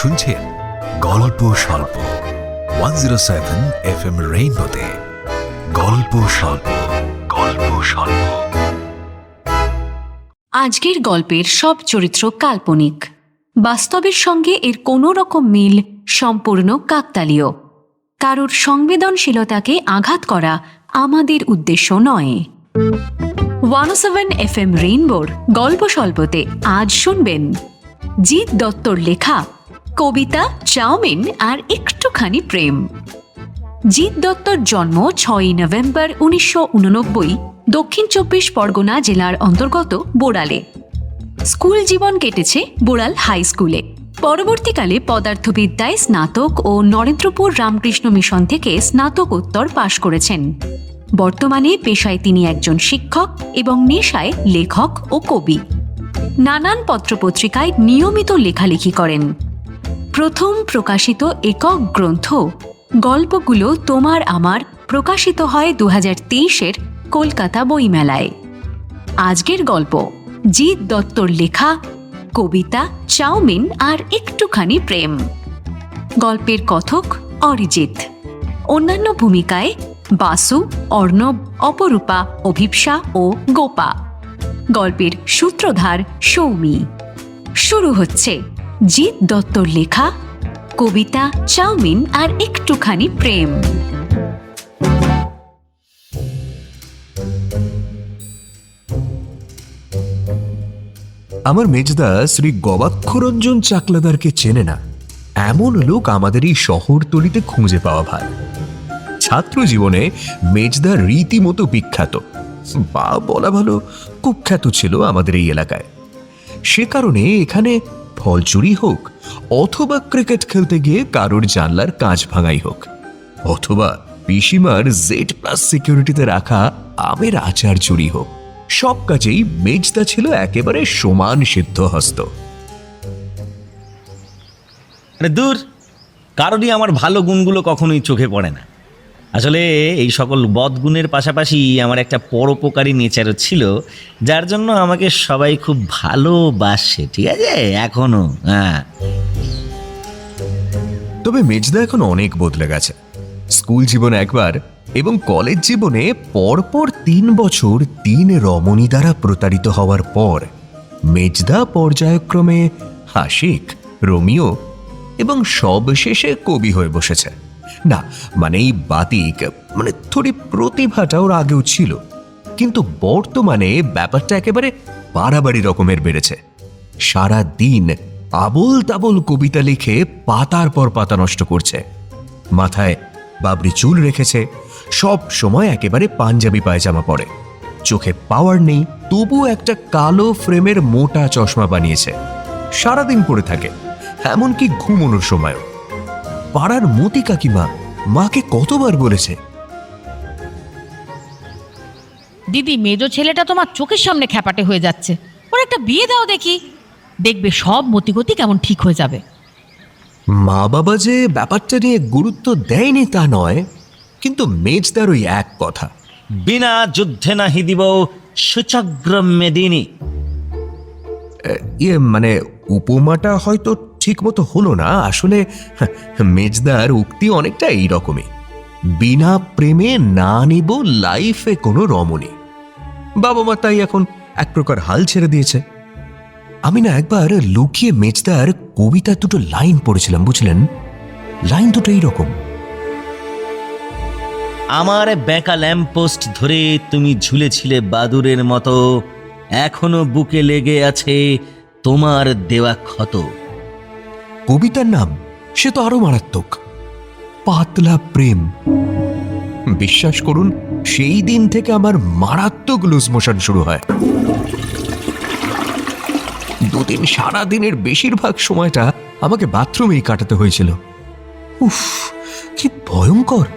শুনছেন গল্প স্বল্প 107 FM রেইনবোতে। গল্প স্বল্প, গল্প স্বল্প। আজকের গল্পের সব চরিত্র কাল্পনিক। বাস্তবের সঙ্গে এর কোনো রকম মিল সম্পূর্ণ কাকতালীয়। কারোর সংবেদনশীলতাকে আঘাত করা আমাদের উদ্দেশ্য নয়। 107 FM রেইনবোর গল্প স্বল্পতে আজ শুনবেন জিৎ দত্তর লেখা কবিতা, চাউমিন আর একটুখানি প্রেম। জিৎ দত্তর জন্ম 6 নভেম্বর 1989 দক্ষিণ 24 পরগনা জেলার অন্তর্গত বোড়ালে। স্কুল জীবন কেটেছে বোড়াল হাই স্কুলে। পরবর্তীকালে পদার্থবিদ্যায় স্নাতক ও নরেন্দ্রপুর রামকৃষ্ণ মিশন থেকে স্নাতকোত্তর পাশ করেছেন। বর্তমানে পেশায় তিনি একজন শিক্ষক এবং নেশায় লেখক ও কবি। নানান পত্রপত্রিকায় নিয়মিত লেখালেখি করেন। প্রথম প্রকাশিত একক গ্রন্থ গল্পগুলো তোমার আমার প্রকাশিত হয় 2023-এর কলকাতা বইমেলায়। আজকের গল্প জিৎ দত্তর লেখা কবিতা, চাউমিন আর একটুখানি প্রেম। গল্পের কথক অরিজিৎ। অন্যান্য ভূমিকায় বাসু, অর্ণব, অপরূপা, অভিপ্সা ও গোপা। গল্পের সূত্রধার সৌমি। শুরু হচ্ছে জিৎ দত্তর লেখা কবিতা, চাউমিন আর একটুখানি প্রেম। আমার মেজদা শ্রী গবাক্ষরঞ্জন চাকলাদারকে চেনে না এমন লোক আমাদের এই শহরতলিতে খুঁজে পাওয়া ভার। ছাত্র জীবনে মেজদা রীতিমতো বিখ্যাত, বা বলা ভালো কুখ্যাত ছিল আমাদের এই এলাকায়। সে কারণে এখানে ফল চুরি হোক, অথবা ক্রিকেট খেলতে গিয়ে কারোর জানলার কাঁচ ভাঙাই হোক, অথবা পিসিমার Z+ সিকিউরিটিতে রাখা আমের আচার চুরি হোক, সব কাজেই মেজদা ছিল একেবারে সমান সিদ্ধহস্ত। দূর, কারোরই আমার ভালো গুণগুলো কখনোই চোখে পড়ে না। আসলে এই সকল বদগুণের পাশাপাশি আমার একটা পরোপকারী নেচারও ছিল, যার জন্য আমাকে সবাই খুব ভালোবাসে। ঠিক আছে, এখনো। হ্যাঁ, তবে মেজদা এখন অনেক বদলে গেছে। স্কুল জীবনে একবার এবং কলেজ জীবনে পরপর 3 বছর 3 রমণী দ্বারা প্রতারিত হওয়ার পর মেজদা পর্যায়ক্রমে আশিক, রোমিও এবং সবশেষে কবি হয়ে বসেছে। না মানে এই বাতিক, মানে থোড়ি প্রতিভাটা ওর আগেও ছিল, কিন্তু বর্তমানে ব্যাপারটা একেবারে বাড়াবাড়ি রকমের বেড়েছে। সারা দিন আবোল তাবোল কবিতা লিখে পাতার পর পাতা নষ্ট করছে। মাথায় বাবরি চুল রেখেছে, সব সময় একেবারে পাঞ্জাবি পায়জামা পরে। চোখে পাওয়ার নেই, তবু একটা কালো ফ্রেমের মোটা চশমা বানিয়েছে। সারাদিন পড়ে থাকে, এমনকি ঘুমানোর সময়ও। পাড়ার মতি কাকিমা মাকে কতবার বলেছে, দিদি, মেজো ছেলেটা তোমার চোখের সামনে খ্যাপাটে হয়ে যাচ্ছে, ওর একটা বিয়ে দাও দেখি, দেখবে সব মতিগতি কেমন ঠিক হয়ে যাবে। মা বাবা যে ব্যাপারটা নিয়ে গুরুত্ব দেয়নি তা নয়, কিন্তু মেজদার ওই এক কথা, বিনা যুদ্ধে নাহি দিব সুচগ্র মেদিনী। মানে উপমাটা হয়তো ঠিক মতো হলো না। আসলে মেজদার উক্তি অনেকটা এইরকমই, বিনা প্রেমে না নিব লাইফে কোনো রমণী। বাবা মা তাই এখন এক প্রকার হাল ছেড়ে দিয়েছে। আমি না একবার লুকিয়ে মেজদার কবিতা দুটো লাইন পড়েছিলাম, বুঝলেন? লাইন দুটো এইরকম: আমার বেঁকা ল্যাম্পপোস্ট ধরে তুমি ঝুলেছিলে বাদুরের মতো, এখনো বুকে লেগে আছে তোমার দেওয়া ক্ষত। কবিতার নাম সে তো আরো মারাত্মক, পাতলা প্রেম। বিশ্বাস করুন, সেই দিন থেকে আমার মারাত্মক লুজ মোশন শুরু হয়। দুদিন সারাদিনের বেশিরভাগ সময়টা আমাকে বাথরুমেই কাটাতে হয়েছিল। উফ, কি ভয়ঙ্কর!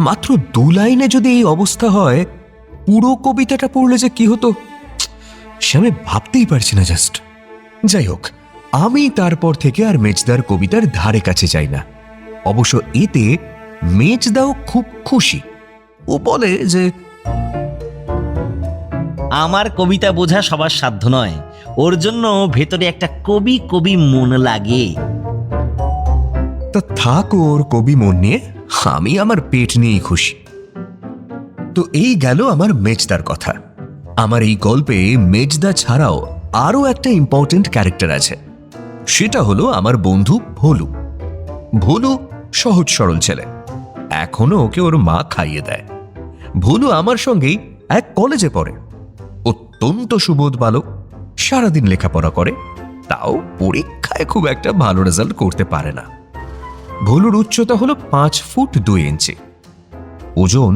মাত্র 2 লাইনে যদি এই অবস্থা হয়, পুরো কবিতাটা পড়লে যে কি হতো সে আমি ভাবতেই পারছি না। জাস্ট যাই হোক, আমি তারপর থেকে আর মেজদার কবিতার ধারে কাছে যাই না। অবশ্য এতে মেজদাও খুব খুশি। ও বলে যে আমার কবিতা বোঝা সবার সাধ্য নয়, ওর জন্য ভেতরে একটা কবি কবি মন লাগে। তা থাক ওর কবি মন নিয়ে, আমি আমার পেট নিয়েই খুশি। তো এই গেল আমার মেজদার কথা। আমার এই গল্পে মেজদা ছাড়াও আরো একটা ইম্পর্টেন্ট ক্যারেক্টার আছে, সেটা হলো আমার বন্ধু ভোলু। ভোলু সহজ সরল ছেলে, এখনো ওকে ওর মা খাইয়ে দেয়। ভোলু আমার সঙ্গেই এক কলেজে পড়ে, অত্যন্ত সুবোধ বালক, সারাদিন লেখাপড়া করে, তাও পরীক্ষায় খুব একটা ভালো রেজাল্ট করতে পারে না। ভোলুর উচ্চতা হলো 5 ফুট 2 ইঞ্চি, ওজন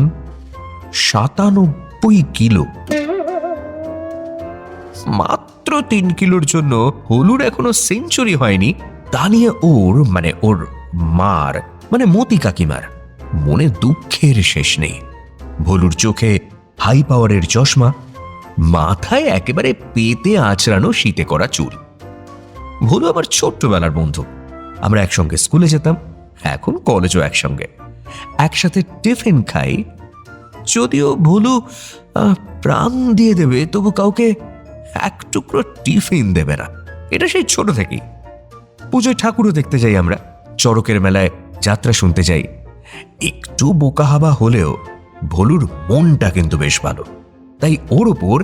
97 কিলো। মাত্র 3 কিলোর জন্য ভোলুর এখনো সেঞ্চুরি হয়নি, তা নিয়ে ওর মার মানে মতি কাকিমার মনে দুঃখের শেষ নেই। ভোলুর চোখে হাই পাওয়ারের চশমা, মাথায় একেবারে পেতে আঁচড়ানো শীতে করা চুল। ভোলু আমার ছোট্টবেলার বন্ধু, আমরা একসঙ্গে স্কুলে যেতাম, এখন কলেজও একসঙ্গে, একসাথে টিফিন খাই। যদিও ভোলু প্রাণ দিয়ে দেবে, তবু কাউকে এক টুকরো টিফিন দেবে না, এটা সেই ছোট থেকেই। পুজোয় ঠাকুরও দেখতে যাই আমরা, চড়কের মেলায় যাত্রা শুনতে যাই। একটু বোকা হাবা হলেও ভোলুর মনটা কিন্তু বেশ ভালো, তাই ওর ওপর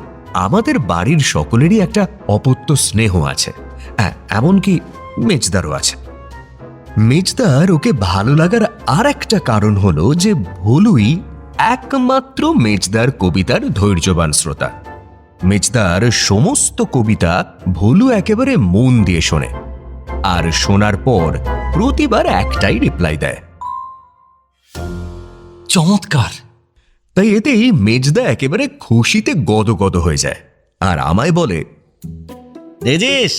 আমাদের বাড়ির সকলেরই একটা অপত্য স্নেহ আছে, এমনকি মেজদারও আছে। মেজদার ওকে ভালো লাগার আর একটা কারণ হলো যে ভোলুই একমাত্র মেজদার কবিতার ধৈর্যবান শ্রোতা। মেজদার সমস্ত কবিতা ভোলু একেবারে মন দিয়ে শোনে, আর শোনার পর প্রতিবার একটাই রিপ্লাই দেয়, চমৎকার। তাই এতেই মেজদা একেবারে খুশিতে গদগদ হয়ে যায়, আর আমায় বলে, দেখেছিস,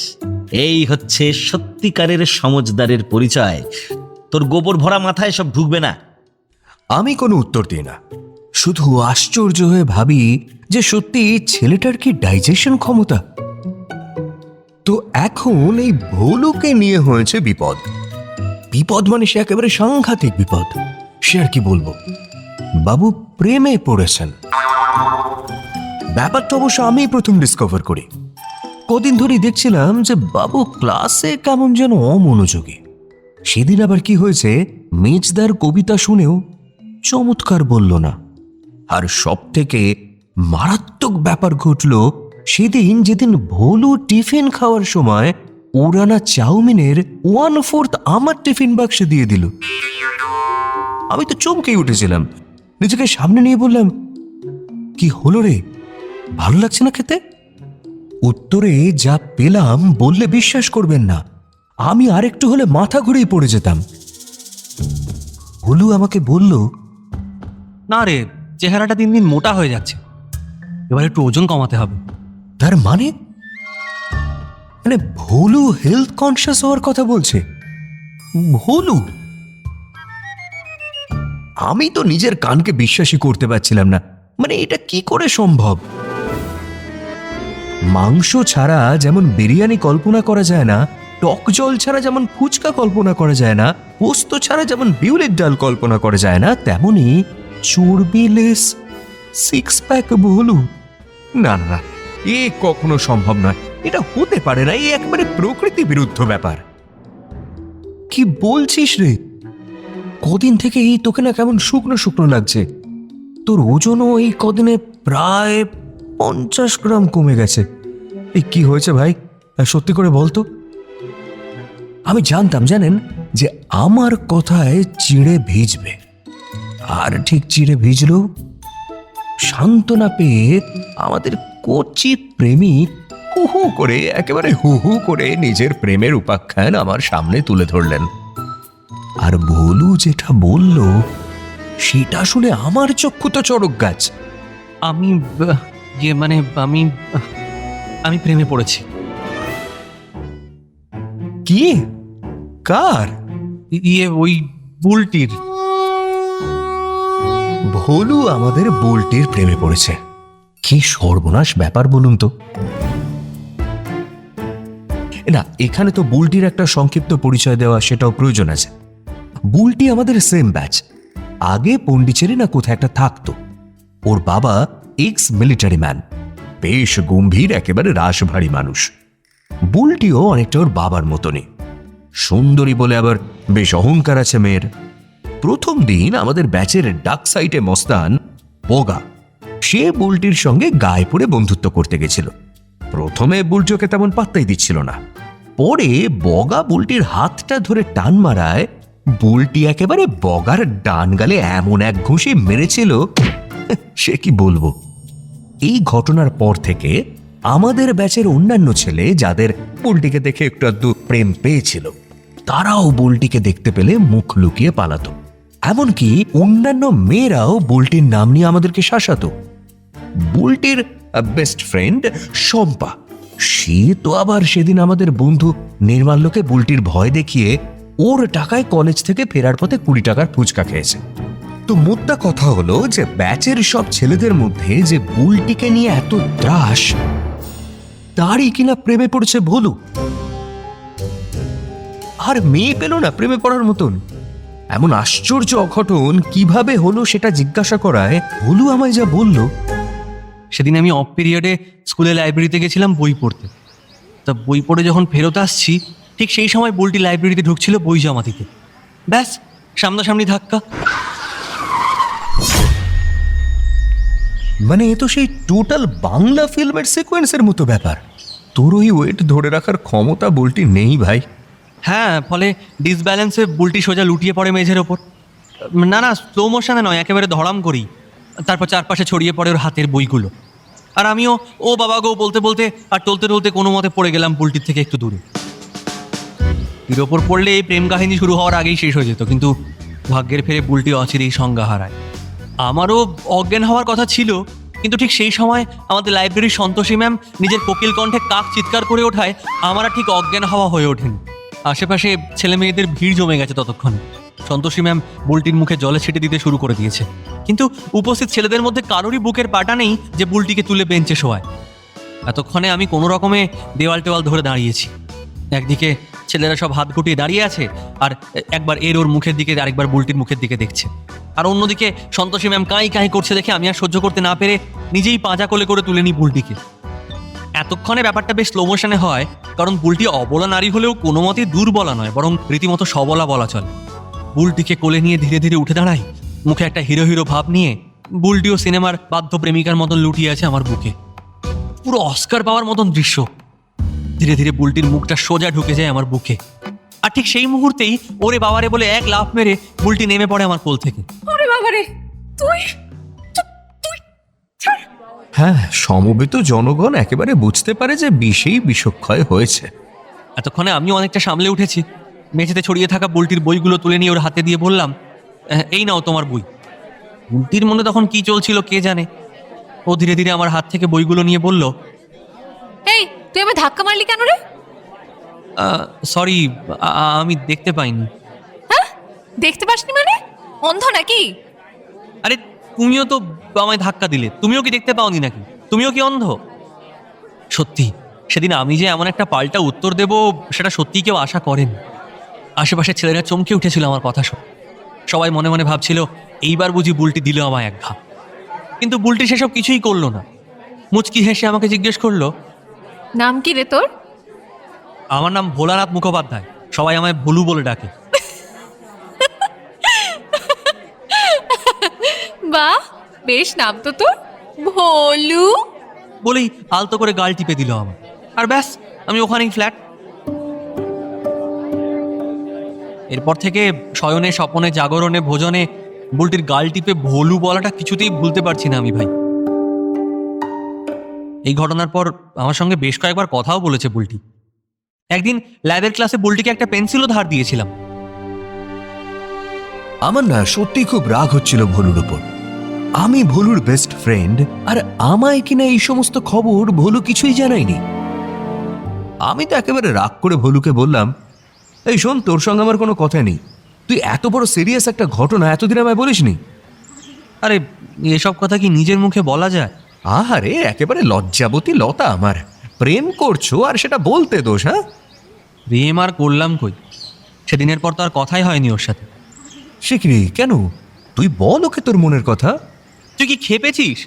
এই হচ্ছে সত্যিকারের সমজদারের পরিচয়। তোর গোবর ভরা মাথায় সব ঢুকবে না। আমি কোনো উত্তর দিই না, শুধু আশ্চর্য হয়ে ভাবি যে সত্যি ছেলেটার কি ডাইজেশন ক্ষমতা। তো এখন এই ভোলুকে নিয়ে হয়েছে বিপদ। বিপদ মানে সে একেবারে সাংঘাতিক বিপদ, সে আর কি বলবো। বাবু প্রেমে পড়েছেন। ব্যাপারটা অবশ্য আমি প্রথম ডিসকভার করি। কদিন ধরেই দেখছিলাম যে বাবু ক্লাসে কেমন যেন অমনোযোগী। সেদিন আবার কি হয়েছে, মেজদার কবিতা শুনেও চমৎকার বলল না। আর সব থেকে মারাত্মক ব্যাপার ঘটল সেদিন, যেদিন ভোলু টিফিন খাওয়ার সময় ওরানা চাউমিনের 1/4 আমার টিফিন বাক্সে দিয়ে দিল। আমি তো চমকেই উঠেছিলাম, নিজেকে সামনে নিয়ে বললাম, কি হলো রে, ভালো লাগছে না খেতে? উত্তরে যা পেলাম বললে বিশ্বাস করবেন না, আমি আরেকটু হলে মাথা ঘুরেই পড়ে যেতাম। ভোলু আমাকে বলল, না রে, চেহারাটা দিন দিন মোটা হয়ে যাচ্ছে, এবার একটু ওজন কমাতে হবে। তার মানে ভোলু হেলথ কনসিয়াস হওয়ার কথা বলছে? ভোলু? আমি তো নিজের কানকে বিশ্বাসই করতে পারছিলাম না। মানে এটা কি করে সম্ভব? মাংস ছাড়া যেমন বিরিয়ানি কল্পনা করা যায় না, টক জল ছাড়া যেমন ফুচকা কল্পনা করা যায় না, পোস্ত ছাড়া যেমন বিউলির ডাল কল্পনা করা যায় না, তেমনি চর্বিলেস 6 প্যাক ভোলু। না না না, এ কখনো সম্ভব নয়, এটা হতে পারে না, এ একবারে প্রকৃতি বিরুদ্ধ ব্যাপার। কি বলছিস রে? কদিন থেকে এই তোকে না কেমন শুকনো শুকনো লাগছে। তোর ওজনও এই কদিনে প্রায় 50 গ্রাম কমে গেছে। এই কি হয়েছে ভাই, সত্যি করে বলতো। আমি জানতাম জানেন যে আমার কথায় চিড়ে ভিজবে, আর ঠিক চিড়ে ভিজল। সান্ত্বনা পেয়ে আমাদের কচি প্রেমিক হু হু করে, একেবারে হু হু করে নিজের প্রেমের উপাখ্যান আমার সামনে তুলে ধরলেন। আর ভোলু যেটা বলল সেটা শুনে আমার চক্ষু তো চড়ক গাছ। আমি আমি প্রেমে পড়েছি। কি? কার? ওই বুলটির। ভোলু আমাদের বুলটির প্রেমে পড়েছে। কি সর্বনাশ ব্যাপার বলুন তো। না, এখানে তো বুলটির একটা সংক্ষিপ্ত পরিচয় দেওয়া সেটাও প্রয়োজন আছে। বুলটি আমাদের সেম ব্যাচ, আগে পন্ডিচেরি না কোথায় একটা থাকতো। ওর বাবা এক্স মিলিটারি ম্যান, বেশ গম্ভীর, একেবারে রাশভারী মানুষ। বুলটিও অনেকটা ওর বাবার মতনই। সুন্দরী বলে আবার বেশ অহংকার আছে মেয়ের। প্রথম দিন আমাদের ব্যাচের ডাক সাইটে মস্তান বগা, সে বুলটির সঙ্গে গায়ে পড়ে বন্ধুত্ব করতে গেছিল। প্রথমে বুলটি ওকে তেমন পাত্তাই দিচ্ছিল না। পরে বগা বুলটির হাতটা ধরে টান মারায় বুলটি একেবারে বগার ডান গালে এমন এক ঘুষি মেরেছিল, সে কি বলবো। এই ঘটনার পর থেকে আমাদের ব্যাচের অন্যান্য ছেলে যাদের বুলটিকে দেখে একটু আধটু প্রেম পেয়েছিল, তারাও বুলটিকে দেখতে পেলে মুখ লুকিয়ে পালাতো। এমনকি অন্যান্য মেয়েরাও বুলটির নাম নিয়ে আমাদেরকে শাসাতো। বুলটির বেস্ট ফ্রেন্ড শম্পা, সে তো আবার সেদিন আমাদের বন্ধু নির্মাল্যকে বুলটির ভয় দেখিয়ে ওর টাকায় কলেজ থেকে ফেরার পথে 20 টাকার ফুচকা খেয়েছে। তো মোদ্দা কথা হলো যে ব্যাচের সব ছেলেদের মধ্যে যে বুলটিকে নিয়ে এত ত্রাস, তারই কিনা প্রেমে পড়েছে ভোলু। আর মেয়ে পেল না প্রেমে পড়ার মতন। এমন আশ্চর্য অঘটন কিভাবে হলো সেটা জিজ্ঞাসা করায় ভোলু আমায় যা বলল। সেদিন আমি অফ পিরিয়ডে স্কুলে লাইব্রেরিতে গেছিলাম বই পড়তে। তা বই পড়ে যখন ফেরত আসছি, ঠিক সেই সময় বুলটি লাইব্রেরিতে ঢুকছিল বই জমা দিতে। ব্যাস, সামনাসামনি ধাক্কা। মানে এ তো সেই টোটাল বাংলা ফিল্মের সিকোয়েন্সের মতো ব্যাপার। তোর ওই ওয়েট ধরে রাখার ক্ষমতা বুলটি নেই ভাই। হ্যাঁ, ফলে ডিসব্যালেন্সে বুলটি সোজা লুটিয়ে পড়ে মেঝের ওপর। না না, স্লো মোশনে নয়, একেবারে ধড়াম করি। তারপর চারপাশে ছড়িয়ে পড়ে ওর হাতের বইগুলো। আর আমিও ও বাবা গো বলতে বলতে আর টলতে টলতে কোনো মতে পড়ে গেলাম বুলটির থেকে একটু দূরে। এর ওপর পড়লে এই প্রেম কাহিনী শুরু হওয়ার আগেই শেষ হয়ে যেত, কিন্তু ভাগ্যের ফেরে বুলটি অচিরেই সংজ্ঞা হারায়। আমারও অজ্ঞান হওয়ার কথা ছিল, কিন্তু ঠিক সেই সময় আমাদের লাইব্রেরির সন্তোষী ম্যাম নিজের কোকিল কণ্ঠে কাক চিৎকার করে ওঠায় আমার আর ঠিক অজ্ঞান হওয়া হয়ে ওঠেনি। আশেপাশে ছেলে মেয়েদের ভিড় জমে গেছে ততক্ষণে। সন্তোষী ম্যাম বুলটির মুখে জলে ছিটে দিতে শুরু করে দিয়েছে, কিন্তু উপস্থিত ছেলেদের মধ্যে কারোরই বুকের পাটা নেই যে বুলটিকে তুলে বেঞ্চে শোয়ায়। এতক্ষণে আমি কোনো রকমে দেওয়াল টেওয়াল ধরে দাঁড়িয়েছি। একদিকে ছেলেরা সব হাত গুটিয়ে দাঁড়িয়ে আছে, আর একবার ওর মুখের দিকে, আরেকবার বুলটির মুখের দিকে দেখছে। আর অন্যদিকে সন্তোষী ম্যাম কাঁই কাঁই করছে দেখে আমি আর সহ্য করতে না পেরে নিজেই পাঁজা কোলে করে তুলে নিই বুলটিকে। এতক্ষণে ব্যাপারটা বেশ স্লো মোশনে হয়, কারণ বুলটি অবলা নারী হলেও কোনো মতেই দুর্বলা নয়, বরং রীতিমতো সবলা বলা চলে। বুলটিকে কোলে নিয়ে ধীরে ধীরে উঠে দাঁড়াই, মুখে একটা হিরো হিরো ভাব নিয়ে। বুলটিও সিনেমার বাধ্য প্রেমিকার মতন লুটিয়ে আছে আমার বুকে। পুরো অস্কার পাওয়ার মতন দৃশ্য। ধীরে ধীরে বুলটির মুখটা সোজা ঢুকে যায় আমার বুকে, আর ঠিক সেই মুহূর্তেই ওরে বাবারে বলে এক লাফ মেরে বুলটি নেমে পড়ে আমার কোল থেকে। ওরে বাবারে, তুই হ্যাঁ, সমবেত জনগণ একেবারে বুঝতে পারে যে বিষেই বিষক্ষয় হয়েছে। এতক্ষণে আমিও অনেকটা সামলে উঠেছি। মেঝেতে ছড়িয়ে থাকা বুলটির বইগুলো তুলে নিয়ে ওর হাতে দিয়ে বললাম, এই নাও তোমার বই। বুলটির মনে তখন কি চলছিল কে জানে। ও ধীরে ধীরে আমার হাত থেকে বইগুলো নিয়ে বলল, এই তুই আমায় ধাক্কা মারলি কেন রে? সরি, আমি দেখতে পাইনি। হ্যাঁ, দেখতে পাসনি মানে? অন্ধ নাকি? আরে তুমিও তো আমায় ধাক্কা দিলে, তুমিও কি দেখতে পাওনি নাকি? তুমিও কি অন্ধ? সত্যি সেদিন আমি যে এমন একটা পাল্টা উত্তর দেব সেটা সত্যিই কেউ আশা করেন। আশেপাশের ছেলেরা চমকে উঠেছিল আমার কথা শুনে। সবাই মনে মনে ভাবছিল এইবার বুঝি বুলটি দিল আমায় এক ঘা। কিন্তু বুলটি সেসব কিছুই করলো না। মুচকি হেসে আমাকে জিজ্ঞেস করলো, নাম কি রে তোর? আমার নাম ভোলানাথ মুখোপাধ্যায়, সবাই আমায় ভোলু বলে ডাকে। বাহ, বেশ নাম তো তোর, ভোলু। বলেই আলতো করে গাল টিপে দিল আমার, আর ব্যাস আমি ওখানেই ফ্ল্যাট। এরপর থেকে শয়নে স্বপনে জাগরণে ভোজনে বুলটির গাল টিপে ভোলু বলাটা কিছুতেই ভুলতে পারছি না আমি ভাই। এই ঘটনার পর আমার সঙ্গে বেশ কয়েকবার কথাও বলেছে বুলটি। একদিন ল্যাবের ক্লাসে বুলটিকে একটা পেন্সিলও ধার দিয়েছিলাম। আমার না সত্যি খুব রাগ হচ্ছিল ভোলুর উপর। আমি ভোলুর বেস্ট ফ্রেন্ড, আর আমায় কিনা এই সমস্ত খবর ভোলু কিছুই জানায়নি। আমি তো একেবারে রাগ করে ভোলুকে বললাম, এই শোন, তোর সঙ্গে আমার কোনো কথা নেই। তুই এত বড় সিরিয়াস একটা ঘটনা এতদিন আমায় বলিসনি। আরে এসব কথা কি নিজের মুখে বলা যায়? আহারে, একেবারে লজ্জাবতী লতা আমার। প্রেম করছো আর সেটা বলতে দোষ? হ্যাঁ, প্রেম আর করলাম কই, সেদিনের পর তো আর কথাই হয়নি ওর সাথে। শিখরি কেন? তুই বল ওকে তোর মনের কথা। তুই কি খেপেছিস?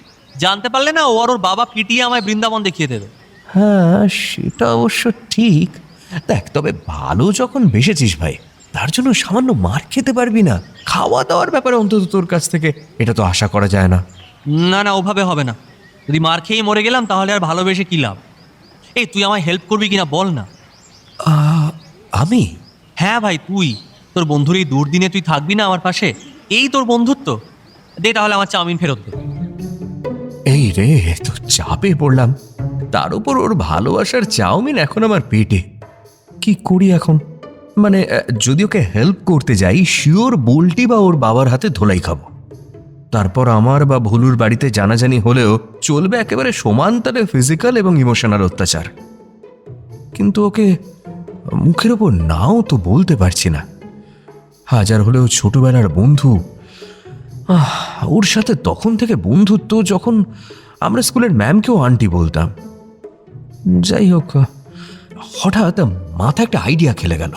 জানতে পারলে না ও আর ওর বাবা পিটিয়ে আমায় বৃন্দাবন দেখিয়ে দেবে। হ্যাঁ, সেটা অবশ্য ঠিক, দেখ, তবে ভালো যখন বেসেছিস ভাই, তার জন্য সামান্য মার খেতে পারবি না? খাওয়া দাওয়ার ব্যাপারে অন্তত তোর কাছ থেকে এটা তো আশা করা যায় না। না না, ওভাবে হবে না। যদি মার খেয়েই মরে গেলাম তাহলে আর ভালোবেসে কী লাভ? এই তুই আমায় হেল্প করবি কিনা বল না। আমি? হ্যাঁ ভাই, তুই তোর বন্ধুর এই দুর্দিনে তুই থাকবি না আমার পাশে? এই তোর বন্ধুত্ব। দে তাহলে আমার চাউমিন ফেরত দে। এই রে, তো চাপে পড়লাম। তার উপর ওর ভালোবাসার চাউমিন এখন আমার পেটে। কি করি এখন? মানে যদি ওকে হেল্প করতে যাই, শিওর বুলটি বা ওর বাবার হাতে ধোলাই খাবো। তারপর আমার বা ভুলুর বাড়িতে জানাজানি হলেও চলবে একেবারে সমান্তরে ফিজিক্যাল এবং ইমোশনাল অত্যাচার। কিন্তু ওকে মুখের ওপর নাও তো বলতে পারছি না। হাজার হলেও ছোটবেলার বন্ধু। ওর সাথে তখন থেকে বন্ধুত্ব, যখন আমরা স্কুলের ম্যামকেও আন্টি বলতাম। যাই হোক, হঠাৎ মাথা একটা আইডিয়া খেলে গেল।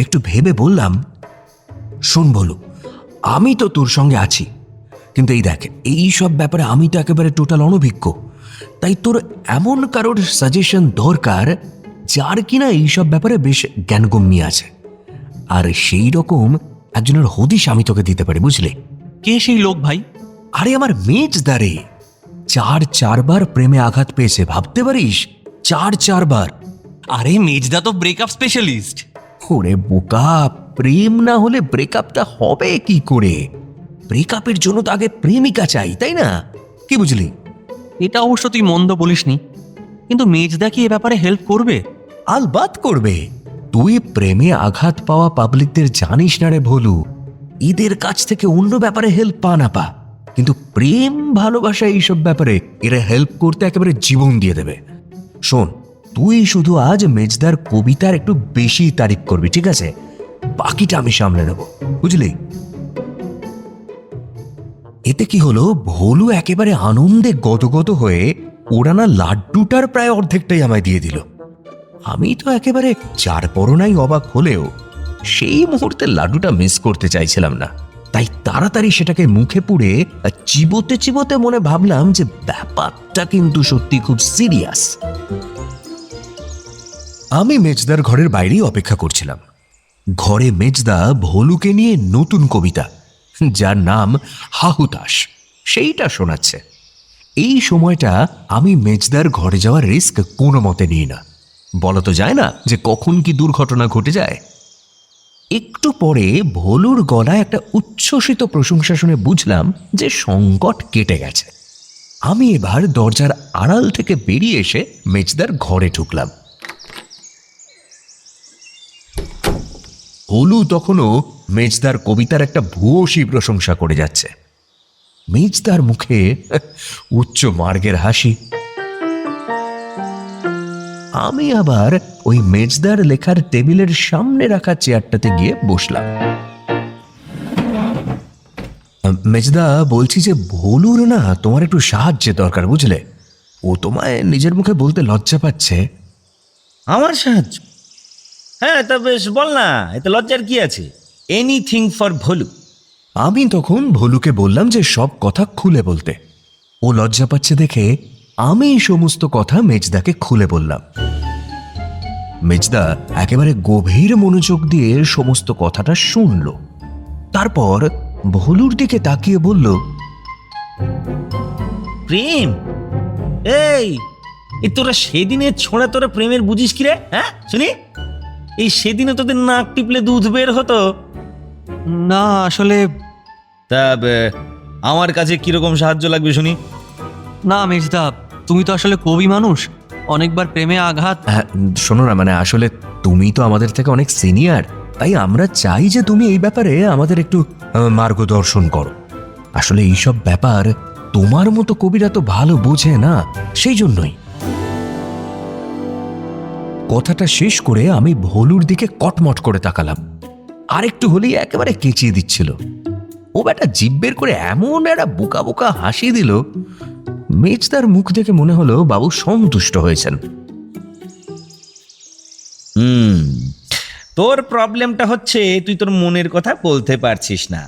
একটু ভেবে বললাম, শোন বলু, আমি তো তোর সঙ্গে আছি, কিন্তু এই দেখ, এই সব ব্যাপারে আমি তো একেবারে টোটাল অনভিজ্ঞ। তাই তোর এমন কারোর সাজেশন দরকার যার কিনা এইসব ব্যাপারে বেশ জ্ঞানগম্যি আছে। আর সেই রকম একজনের হদিশ আমি তোকে দিতে পারি, বুঝলি? কে সেই লোক ভাই? আরে আমার মেজদারে। 4 বার প্রেমে আঘাত পেয়েছে, ভাবতে পারিস? 4 বার। আরে মেজদা তো ব্রেকআপ স্পেশালিস্ট। ওরে বোকা, প্রেম না হলে ব্রেকআপটা হবে কি করে? ব্রেকআপের জন্য তো আগে প্রেমিকা চাই, তাই না? কি বুঝলি? এটা অবশ্য তুই মন্দ বলিসনি, কিন্তু মেজদা কি এ ব্যাপারে হেল্প করবে? আলবাত করবে। তুই প্রেমে আঘাত পাওয়া পাবলিকদের জানিস না রে ভোলু। এদের কাছ থেকে অন্য ব্যাপারে হেল্প পা না পা, কিন্তু প্রেম ভালোবাসা এইসব ব্যাপারে এরা হেল্প করতে একেবারে জীবন দিয়ে দেবে। শোন, তুই শুধু আজ মেজদার কবিতার একটু বেশি তারিফ করবি, ঠিক আছে? বাকিটা আমি সামলে নেব, বুঝলি? এতে কি হলো, ভোলু একেবারে আনন্দে গদগদ হয়ে ওড়ানা লাড্ডুটার প্রায় অর্ধেকটাই আমায় দিয়ে দিল। আমি তো একেবারে 4 পরনাই অবাক হলেও সেই মুহূর্তে লাড্ডুটা মিস করতে চাইছিলাম না। তাই তাড়াতাড়ি সেটাকে মুখে পুড়ে চিবোতে চিবোতে মনে ভাবলাম যে ব্যাপারটা কিন্তু সত্যি খুব সিরিয়াস। আমি মেজদার ঘরের বাইরেই অপেক্ষা করছিলাম। ঘরে মেজদা ভোলুকে নিয়ে নতুন কবিতা, যার নাম হাহুতাশ, সেইটা শোনাচ্ছে। এই সময়টা আমি মেজদার ঘরে যাওয়ার রিস্ক কোনো মতে নিই না। বলা তো যায় না যে কখন কি দুর্ঘটনা ঘটে যায়। একটু পরে ভোলুর গলায় একটা উচ্ছ্বসিত প্রশংসা শুনে বুঝলাম যে সংকট কেটে গেছে। আমি এবার দরজার আড়াল থেকে বেরিয়ে এসে মেজদার ঘরে ঢুকলাম। ভোলু তখনও মেজদার কবিতার একটা ভূয়সী প্রশংসা করে যাচ্ছে। মেজদার মুখে উচ্চ মার্গের হাসি। আমি আবার ওই মেজদার লেখার টেবিলের সামনে রাখা চেয়ারটাতে গিয়ে বসলাম। মেজদা, বলছি যে ভোলুর না তোমার একটু সাহায্যের দরকার, বুঝলে? ও তোমায় নিজের মুখে বলতে লজ্জা পাচ্ছে। আমার সাহায্য? হ্যাঁ, তা বেশ, বল না, এতে লজ্জার কি আছে? Anything for Bholu. আমি তখন ভোলুকে বললাম যে সব কথা খুলে বলতে। ও লজ্জা পাচ্ছে দেখে আমি সমস্ত কথা মেজদাকে খুলে বললাম। মেজদা একেবারে গভীর মনোযোগ দিয়ে সমস্ত কথাটা শুনল। তারপর ভোলুর দিকে তাকিয়ে বলল, প্রেম? এই তোরা সেদিনে ছোঁড়া তোরা প্রেমের বুঝিস কি রে? হ্যাঁ শুনি, এই সেদিনে তোদের নাক টিপলে দুধ বের হতো। না আসলে, তা আমার কাছে কিরকম সাহায্য লাগবে শুনি? না মেজদা, তুমি তো আসলে কবি মানুষ, অনেকবার প্রেমে আঘাত। শোনো না, মানে আসলে তুমি তো আমাদের থেকে অনেক সিনিয়র, তাই আমরা চাই যে তুমি এই ব্যাপারে আমাদের একটু মার্গদর্শন করো। আসলে এইসব ব্যাপার তোমার মতো কবিরা তো ভালো বোঝে না, সেই জন্যই। কথাটা শেষ করে আমি ভোলুর দিকে কটমট করে তাকালাম। আরেকটু হলেই একেবারে কেচিয়ে দিচ্ছিল। ও বেটা জিভ বের করে এমন একটা বোকা বোকা হাসি দিল, মেজদার মুখ দেখে মনে হলো বাবু সন্তুষ্ট হয়েছেন। তোর প্রবলেমটা হচ্ছে তুই তোর মনের কথা বলতে পারছিস না।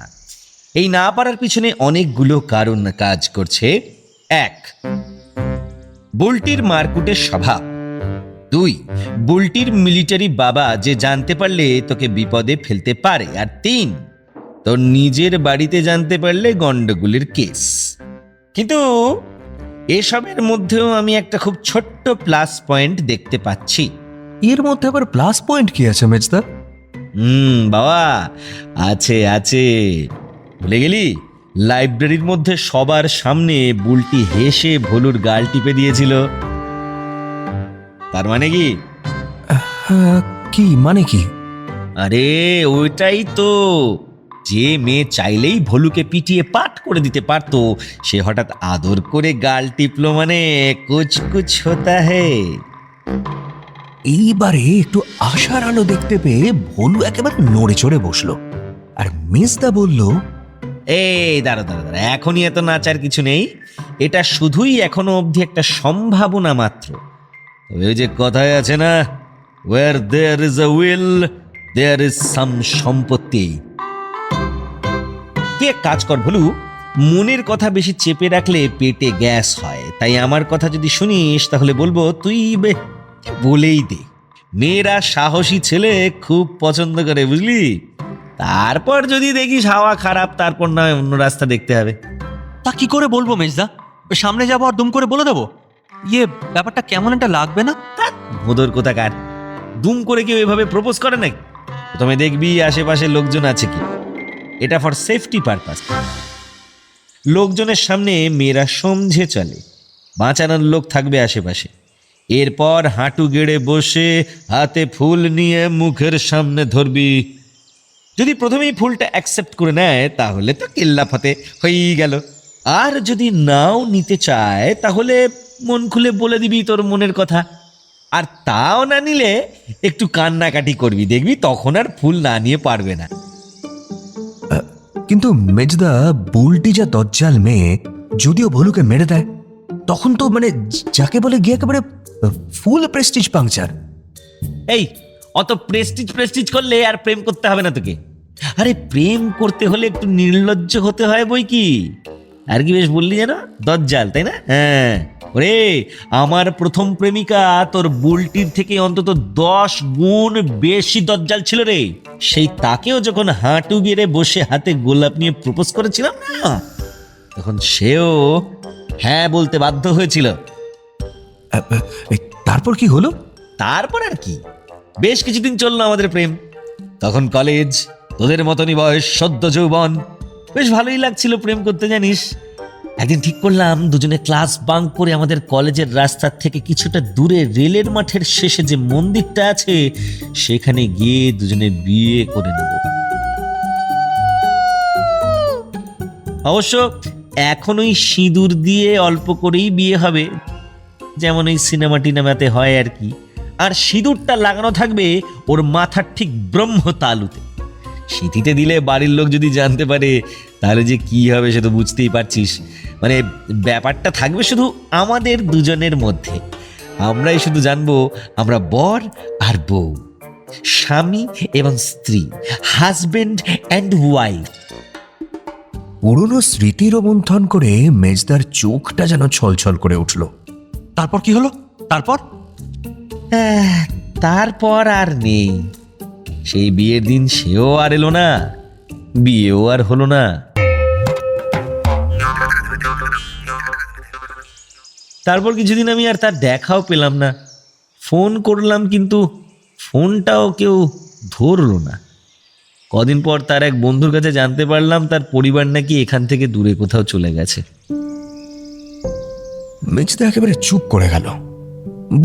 এই না পারার পিছনে অনেকগুলো কারণ কাজ করছে। 1, বুলটির মারকুটের স্বভাব, 2, বুলটির মিলিটারি বাবা যে জানতে পারলে তোকে বিপদে ফেলতে পারে। আর 3, তোর নিজের বাড়িতে জানতে পারলে গন্ডগোলের কেস। কিন্তু এসবের মধ্যেও আমি একটা খুব ছোট্ট প্লাস পয়েন্ট দেখতে পাচ্ছি। এর মধ্যে আবার প্লাস পয়েন্ট কি আছে মেজদা? বাবা, আছে আছে, ভুলে গেলি? লাইব্রেরির মধ্যে সবার সামনে বুলটি হেসে ভলুর গাল টিপে দিয়েছিল। তার মানে কি? কি মানে কি? আরে ওইটাই তো, যে মেয়ে চাইলেই ভলুকে পিটিয়ে পাট করে দিতে পারতো, সে হঠাৎ আদর করে গাল টিপলো মানে কুছ কুছ হতা হে। এইবারে একটু আশার আলো দেখতে পেয়ে ভলু একেবারে নড়ে চড়ে বসলো, আর মেজদা বলল, এই দাঁড়া দাঁড়া দাঁড়া, এখনই এত নাচার কিছু নেই। এটা শুধুই এখনো অবধি একটা সম্ভাবনা মাত্র। তবে ওই যে কথায় আছে না, where there is a will there is some সম্পত্তি। তুই এক কাজ কর ভলু, মনের কথা বেশি চেপে রাখলে পেটে গ্যাস হয়। তাই আমার কথা যদি শুনিস তাহলে বলবো তুই বলেই দে। মেয়েরা সাহসী ছেলে খুব পছন্দ করে, বুঝলি? তারপর যদি দেখিস হাওয়া খারাপ, তারপর না অন্য রাস্তা দেখতে হবে। তা কি করে বলবো মেজদা? সামনে যাবো আর দুম করে বলে দেবো? ব্যাপারটা কেমন একটা লাগবে না? ভোদর কোথাকার, দুম করে কেউ এভাবে প্রপোজ করে নাকি? প্রথমে দেখবি আশেপাশে লোকজন আছে কি। এটা ফর সেফটি পারপাস। লোকজনের সামনে মেয়েরা সমঝে চলে, বাঁচানোর লোক থাকবে আশেপাশে। এরপর হাঁটু গেড়ে বসে হাতে ফুল নিয়ে মুখের সামনে ধরবি। যদি প্রথমেই ফুলটা অ্যাকসেপ্ট করে নেয় তাহলে তো কেল্লা ফতে হয়েই গেল। আর যদি নাও নিতে চায় তাহলে মন খুলে বলে দিবি তোর মনের কথা। আর তাও না নিলে একটু কান্নাকাটি করবি, দেখবি তখন আর ফুল না নিয়ে পারবে না। কিন্তু মেজদা, বুলটি যা দজ্জাল মেয়ে, যদিও ভলুকে মেরে দেয় তখন তো মানে যাকে বলে গিয়ে একেবারে ফুল প্রেস্টিজ পাংচার। এই অত প্রেস্টিজ করলে আর প্রেম করতে হবে না তোকে। আরে প্রেম করতে হলে একটু নির্লজ্জ হতে হয় বই কি। আর কি বেশ বললি যেন, দজ্জাল, তাই না? হ্যাঁ, ওরে আমার প্রথম প্রেমিকা তোর বুলটির থেকে অন্তত 10 গুণ বেশি দজ্জাল ছিল রে। সেই তাকেও যখন হাঁটু গেড়ে বসে হাতে গোলাপ নিয়ে প্রপোজ করেছিলাম না, তখন সেও হ্যাঁ বলতে বাধ্য হয়েছিল। তারপর কি হলো? তারপর আর কি, বেশ কিছুদিন চললো আমাদের প্রেম। তখন কলেজ, তোদের মতনই বয়স, সদ্য যৌবন, বেশ ভালোই লাগছিল প্রেম করতে জানিস। একদিন ঠিক করলাম দুজনে ক্লাস বাঙ্ক করে আমাদের কলেজের রাস্তার থেকে কিছুটা দূরে রেলের মাঠের শেষে যে মন্দিরটা আছে সেখানে গিয়ে দুজনে বিয়ে করে নেব। অবশ্য এখন ওই সিঁদুর দিয়ে অল্প করেই বিয়ে হবে, যেমন ওই সিনেমা টিনেমাতে হয় আর কি। আর সিঁদুরটা লাগানো থাকবে ওর মাথার ঠিক ব্রহ্ম তালুতে। সিঁথিতে দিলে বাড়ির লোক যদি জানতে পারে তাহলে যে কি হবে সে তো বুঝতেই পারছিস। মানে ব্যাপারটা থাকবে শুধু আমাদের দুজনের মধ্যে। আমরাই শুধু জানবো আমরা বর আর বউ, স্বামী এবং স্ত্রী, হাজবেন্ড অ্যান্ড ওয়াইফ। পুরনো স্মৃতির মন্থন করে মেজদার চোখটা যেন ছলছল করে উঠল। তারপর কি হলো? তারপর আর নেই। সেই বিয়ের দিন সেও আর এলো না, বিয়েও আর হলো না। তারপর কিছুদিন আমি আর তার দেখাও পেলাম না। ফোন করলাম কিন্তু ফোনটাও কেউ ধরলো না। কদিন পর তার এক বন্ধুর কাছে জানতে পারলাম তার পরিবার নাকি এখান থেকে দূরে কোথাও চলে গেছে। মেজদা একেবারে চুপ করে গেল।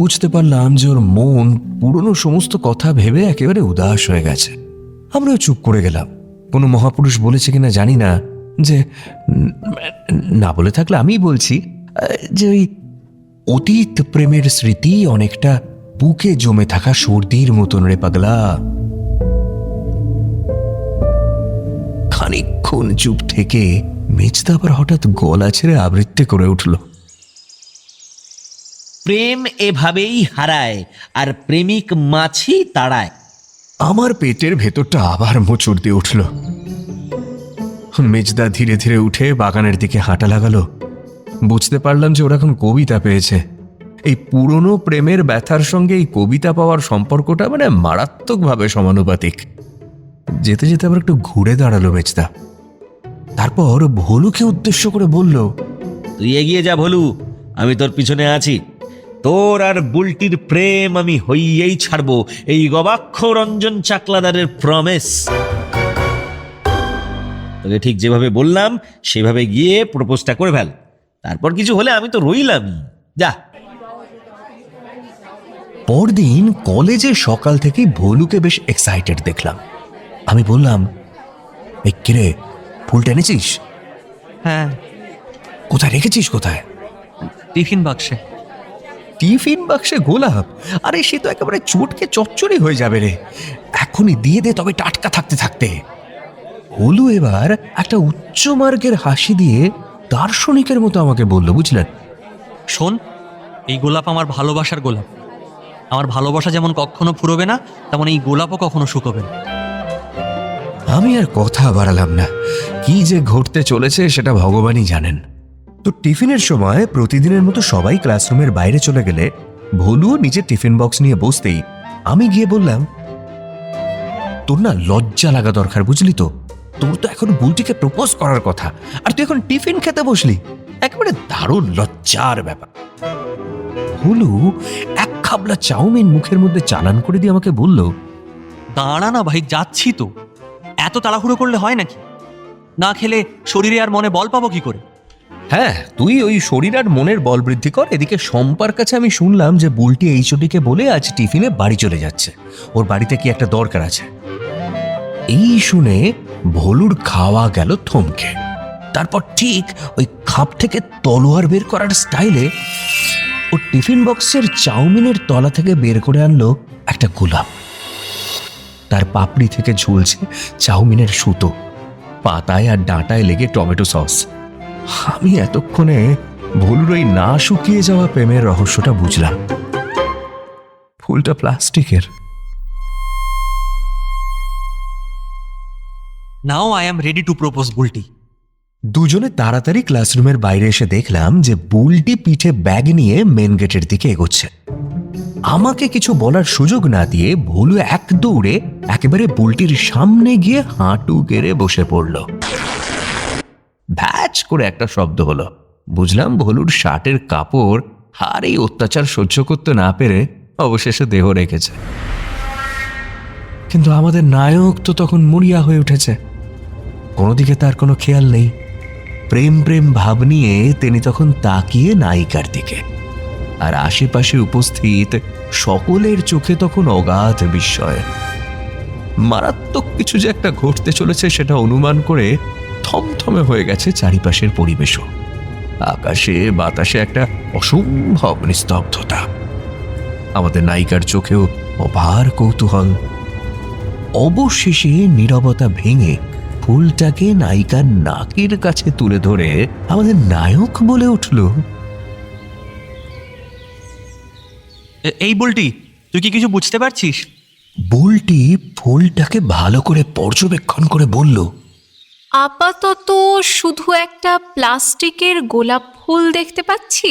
বুঝতে পারলাম যে ওর মন পুরনো সমস্ত কথা ভেবে একেবারে উদাস হয়ে গেছে। আমরাও চুপ করে গেলাম। কোনো মহাপুরুষ বলেছে কিনা জানি না, যে না বলে থাকলে আমিই বলছি, যে ওই অতীত প্রেমের স্মৃতি অনেকটা বুকে জমে থাকা সর্দির মতন রে পাগলা। খানিকক্ষণ চুপ থেকে মেজদা আবার হঠাৎ গলা ছেড়ে আবৃত্তি করে উঠল। প্রেম এভাবেই হারায় আর প্রেমিক মাছি তাড়ায়। আমার পেটের ভেতরটা আবার মোচড় দিয়ে উঠল। মেজদা ধীরে ধীরে উঠে বাগানের দিকে হাঁটা লাগালো। বুঝতে পারলাম যে ওরা এখন কবিতা পেয়েছে। এই পুরনো প্রেমের ব্যথার সঙ্গে এই কবিতা পাওয়ার সম্পর্কটা মানে মারাত্মকভাবে সমানুপাতিক। যেতে যেতে আবার একটু ঘুরে দাঁড়ালো মেজদা। তারপর ভলুকে উদ্দেশ্য করে বলল, তুই এগিয়ে যা ভলু, আমি তোর পিছনে আছি। তোর আর বুলটির প্রেম আমি হইয়েই ছাড়বো, এই গবাক্ষ রঞ্জন চাকলাদারের প্রমিস। তোকে ঠিক যেভাবে বললাম সেভাবে গিয়ে প্রপোজটা করে ফেল, তারপর কিছু হলে আমি তো রইলামই। যা। পরদিন কলেজে সকাল থেকেই ভলুকে বেশ এক্সাইটেড দেখলাম। আমি বললাম, এই কিরে, ফুলটা এনেছিস? হ্যাঁ, কোথায় রেখেছিস? কোথায়? টিফিন বাক্সে। টিফিন বাক্সে গোলাপ? আরে সে তো একেবারে চটকে চচ্চড়ি হয়ে যাবে রে, এখনই দিয়ে দে, তবে টাটকা থাকতে থাকতে। হলু এবার একটা উচ্চ মার্গের হাসি দিয়ে দার্শনিকের মতো আমাকে বলল, বুঝলেন? শোন, এই গোলাপ আমার ভালোবাসার গোলাপ। আমার ভালোবাসা যেমন কখনো ফুরোবে না, তেমন এই গোলাপও কখনো শুকোবে না। আমি আর কথা বাড়ালাম না, কি যে ঘটতে চলেছে সেটা ভগবানই জানেন। তো টিফিনের সময় প্রতিদিনের মতো সবাই ক্লাসরুমের বাইরে চলে গেলে ভলুও নিজের টিফিন বক্স নিয়ে বসতেই আমি গিয়ে বললাম, তোর না লজ্জা লাগা দরকার, বুঝলি তো? তোর তো এখন বুলটিকে প্রপোজ করার কথা, আর তুই এখন টিফিন খেতে বসলি। একেবারে দারুণ লজ্জার ব্যাপার। হলু এক খাবলা চাউমিন মুখের মধ্যে চালান করে দিয়ে আমাকে বলল, দাঁড়া না ভাই, যাচ্ছি তো। এত তাড়াহুড়ো করলে হয় নাকি? না খেলে শরীরে আর মনে বল পাবো কি করে? হ্যাঁ, তুই ওই শরীর আর মনের বল বৃদ্ধি কর। এদিকে শম্পার কাছে আমি শুনলাম যে বুলটি এইচওডিকে বলে আজ টিফিনে বাড়ি চলে যাচ্ছে, ওর বাড়িতে কি একটা দরকার আছে। এই শুনে ভলুর খাওয়া গেল থমকে। তারপর ঠিক ওই খাপ থেকে তলোয়ার বের করার স্টাইলে ও টিফিন বক্সের চাউমিনের তলা থেকে বের করে আনলো একটা গোলাপ। তার পাপড়ি থেকে ঝুলছে চাউমিনের সুতো, পাতায় আর ডাঁটায় লেগে টমেটো সস। আমি এতক্ষণে ভলুর ওই না শুকিয়ে যাওয়া প্রেমের রহস্যটা বুঝলাম। ফুলটা প্লাস্টিকের। Now I am ready to propose Bulti. দুজনে তাড়াতাড়ি ক্লাসরুমের বাইরে এসে দেখলাম যে বুলটি পিঠে ব্যাগ নিয়ে মেন গেটের দিকে এগোচ্ছে। আমাকে কিছু বলার সুযোগ না দিয়ে ভলু এক দৌড়ে একেবারে বুলটির সামনে গিয়ে হাঁটু গেড়ে বসে পড়ল। ভ্যাচ করে একটা শব্দ হলো। বুঝলাম ভলুর শার্টের কাপড় আর এই অত্যাচার সহ্য করতে না পেরে অবশেষে দেহ রেখেছে। কিন্তু আমাদের নায়ক তো তখন মরিয়া হয়ে উঠেছে, কোনো দিকে তার কোনো খেয়াল নেই। প্রেম প্রেম ভাব নিয়ে তিনি তখন তাকিয়ে নায়িকার দিকে, আর আশেপাশে উপস্থিত সকলের চোখে তখন অগাধ বিস্ময়। মারাত্মক কিছু যে একটা ঘটতে চলেছে সেটা অনুমান করে থমথমে হয়ে গেছে চারিপাশের পরিবেশও। আকাশে বাতাসে একটা অসম্ভব নিস্তব্ধতা। আমাদের নায়িকার চোখেও অপার কৌতূহল। অবশেষে নীরবতা ভেঙে ফুলটাকে নায়িকার নাকের কাছে তুলে ধরে আমাদের নায়ক বলে উঠল, এই বুলটি, তুই কি কিছু বুঝতে পারছিস? বুলটি ফুলটাকে ভালো করে পর্যবেক্ষণ করে বলল, আপাতত শুধু একটা প্লাস্টিকের গোলাপ ফুল দেখতে পাচ্ছি,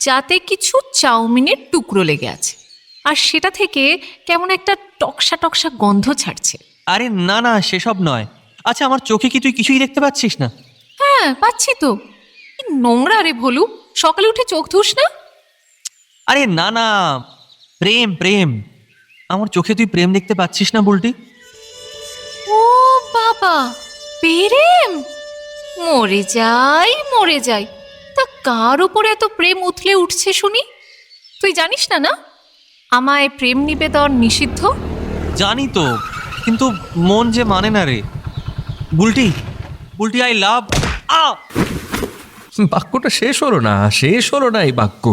যাতে কিছু চাউমিনের টুকরো লেগে আছে, আর সেটা থেকে কেমন একটা টকসা টকসা গন্ধ ছাড়ছে। আরে না না, সেসব নয়। আচ্ছা, আমার চোখে কি তুই কিছুই দেখতে পাচ্ছিস না? হ্যাঁ, পাচ্ছি তো। কি নোংরা রে ভলু, সকালে উঠে চোখ ধুস না? আরে না না, প্রেম প্রেম। আমার চোখে তুই প্রেম দেখতে পাচ্ছিস না বুলটি? ও বাবা, প্রেম! মরে যাই। তা কার উপরে এত প্রেম উথলে উঠছে শুনি? তুই জানিস না? না, আমায় প্রেম নিবেদন নিষিদ্ধ। জানি তো, কিন্তু মন যে মানে না রে বুলটি। Bulti, I love. বাক্যটা শেষ হলো না এই বাক্য।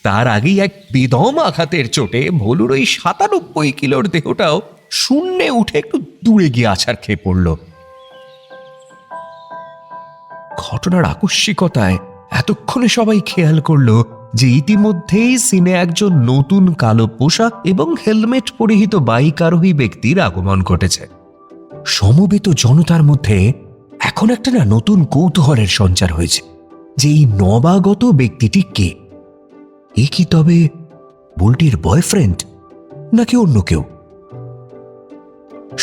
তার আগেই এক বেদম আঘাতের চোটে ভলুর ওই ৯৭ কিলোর দেহটাও শূন্যে উঠে একটু দূরে গিয়ে আছাড় খেয়ে পড়ল। ঘটনার আকস্মিকতায় এতক্ষণে সবাই খেয়াল করলো যে ইতিমধ্যেই সিনে একজন নতুন কালো পোশাক এবং হেলমেট পরিহিত বাইক আরোহী ব্যক্তির আগমন ঘটেছে। সমবেত জনতার মধ্যে এখন একটা না নতুন কৌতূহলের সঞ্চার হয়েছে যে এই নবাগত ব্যক্তিটি কে। এ কি তবে বুলটির বয়ফ্রেন্ড নাকি অন্য কেউ?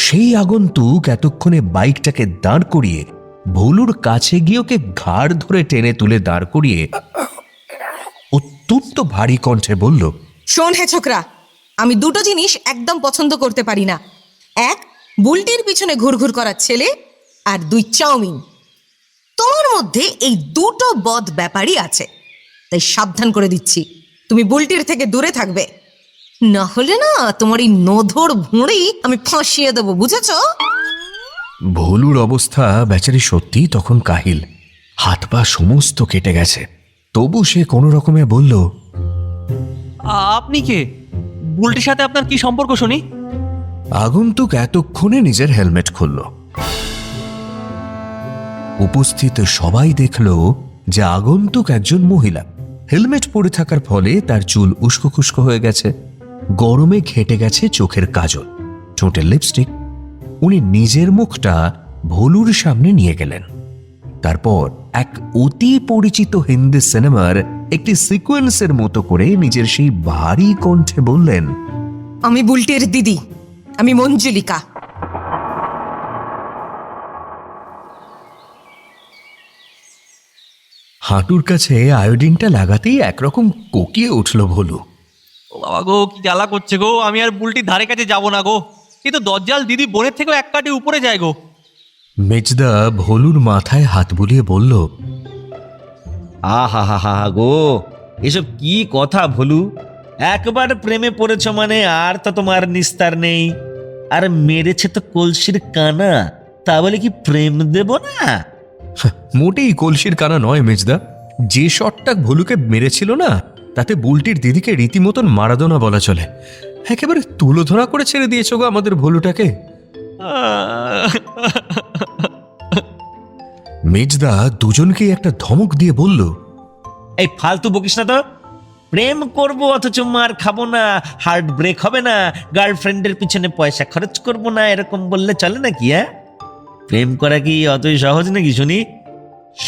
সেই আগন্তুক এতক্ষণে বাইকটাকে দাঁড় করিয়ে ভোলুর কাছে গিয়ে ওকে ঘাড় ধরে টেনে তুলে দাঁড় করিয়ে অত্যন্ত ভারী কণ্ঠে বলল, শোন হে ছোকরা, আমি দুটো জিনিস একদম পছন্দ করতে পারি না। এক, বুলটির পিছনে ঘুরঘুর করার ছেলে, আর দুই, চাউমিন। তোমার মধ্যে এই দুটো বদ ব্যাপারই আছে, তাই সাবধান করে দিচ্ছি, তুমি বুলটির থেকে দূরে থাকবে, না হলে না তোমার এই নধর ভুঁড়ি আমি ফাঁসিয়ে দেবো, বুঝেছ? ভোলুর অবস্থা বেচারি সত্যিই তখন কাহিল, হাত পা সমস্ত কেটে গেছে। তবু সে কোনো রকমে বলল, আপনি কে? বুলটির সাথে আপনার কি সম্পর্ক শুনি? আগন্তুক এতক্ষণে নিজের হেলমেট খুলল। উপস্থিত সবাই দেখল যে আগন্তুক একজন মহিলা। হেলমেট পরে থাকার ফলে তার চুল উস্কো খুস্কো হয়ে গেছে, গরমে ঘেটে গেছে চোখের কাজল, ঠোঁটের লিপস্টিক। উনি নিজের মুখটা ভোলুর সামনে নিয়ে গেলেন। তারপর এক অতি পরিচিত হিন্দি সিনেমার একটি সিকোয়েন্সের মতো করে নিজের সেই ভারী কণ্ঠে বললেন, আমি বুলটির দিদি, আমি মঞ্জুলিকা। হাঁটুর কাছে আয়োডিনটা লাগাতেই একরকম কোকিয়ে উঠল ভোলু। ও বাবা গো, কি জ্বালা করছে গো, আমি আর বুলটির ধারে কাছে যাব না গো। এ তো দজ্জাল দিদি বোনের থেকেও এক কাঠি উপরে যায় গো। মেজদা ভোলুর মাথায় হাত বুলিয়ে বলল, আহা হা হা গো, এসব কি কথা ভোলু? একবার প্রেমে পড়েছ মানে আর তো তোমার নিস্তার নেই। আর মেরেছে তো কলসির কানা, তা বলে কি প্রেম দেব না? মোটেই কলসির কানা নয় মেজদা। যে শটটা ভোলুকে মেরেছিল না, তাতে বুলটির দিদিকে রীতিমতন মারাদোনা বলা চলে। একেবারে তুলোধরা করে ছেড়ে দিয়েছ গো আমাদের ভোলুটাকে। মেজদা দুজনকেই একটা ধমক দিয়ে বলল, এই ফালতু বকিস না তো। প্রেম করব অথচ মার খাবো না, হার্ট ব্রেক হবে না, গার্লফ্রেন্ডের পিছনে পয়সা খরচ করব না, এরকম বললে চলে নাকি? হ্যাঁ, প্রেম করা কি অতই সহজ নাকি শুনি?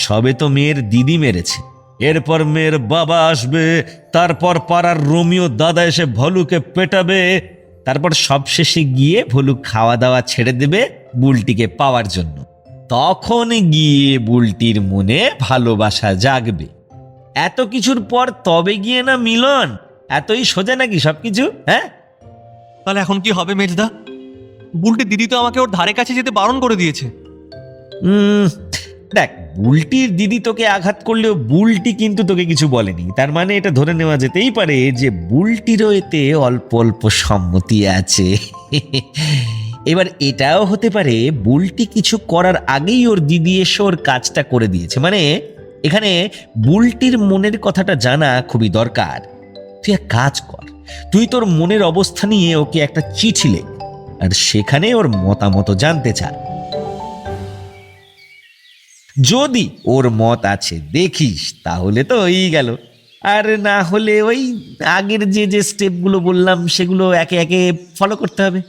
সবে তো মেয়ের দিদি মেরেছে, এরপর মেয়ের বাবা আসবে, তারপর পাড়ার রোমিও দাদা এসে ভলুকে পেটাবে, তারপর সবশেষে গিয়ে ভলু খাওয়া দাওয়া ছেড়ে দেবে বুলটিকে পাওয়ার জন্য। তখন গিয়ে বুলটির মনে ভালোবাসা জাগবে। এত কিছুর পর তবে গিয়ে না মিলন? এতই সোজা নাকি সবকিছু? হ্যাঁ, তাহলে এখন কি হবে মেজদা? বুলটির দিদি তো আমাকে ওর ধারে কাছে যেতে বারণ করে দিয়েছে। দেখ, বুলটির দিদি তোকে আঘাত করলেও বুলটি কিন্তু তোকে কিছু বলেনি। তার মানে এটা ধরে নেওয়া যেতেই পারে যে বুলটিরও এতে অল্প অল্প সম্মতি আছে। এবার এটাও হতে পারে বুলটি কিছু করার আগেই ওর দিদি এসে ওর কাজটা করে দিয়েছে। মানে এখানে বুলটির মনের কথাটা জানা খুবই দরকার। তুই এক কাজ কর, তুই তোর মনের অবস্থা নিয়ে ওকে একটা চিঠি লেখ, আর সেখানে ওর মতামত জানতে চা। যদি ওর মত আছে দেখিস, তাহলে তো হয়েই গেল। আর না হলে ওই আগের যে যে স্টেপগুলো বললাম সেগুলো একে একে ফলো করতে হবে।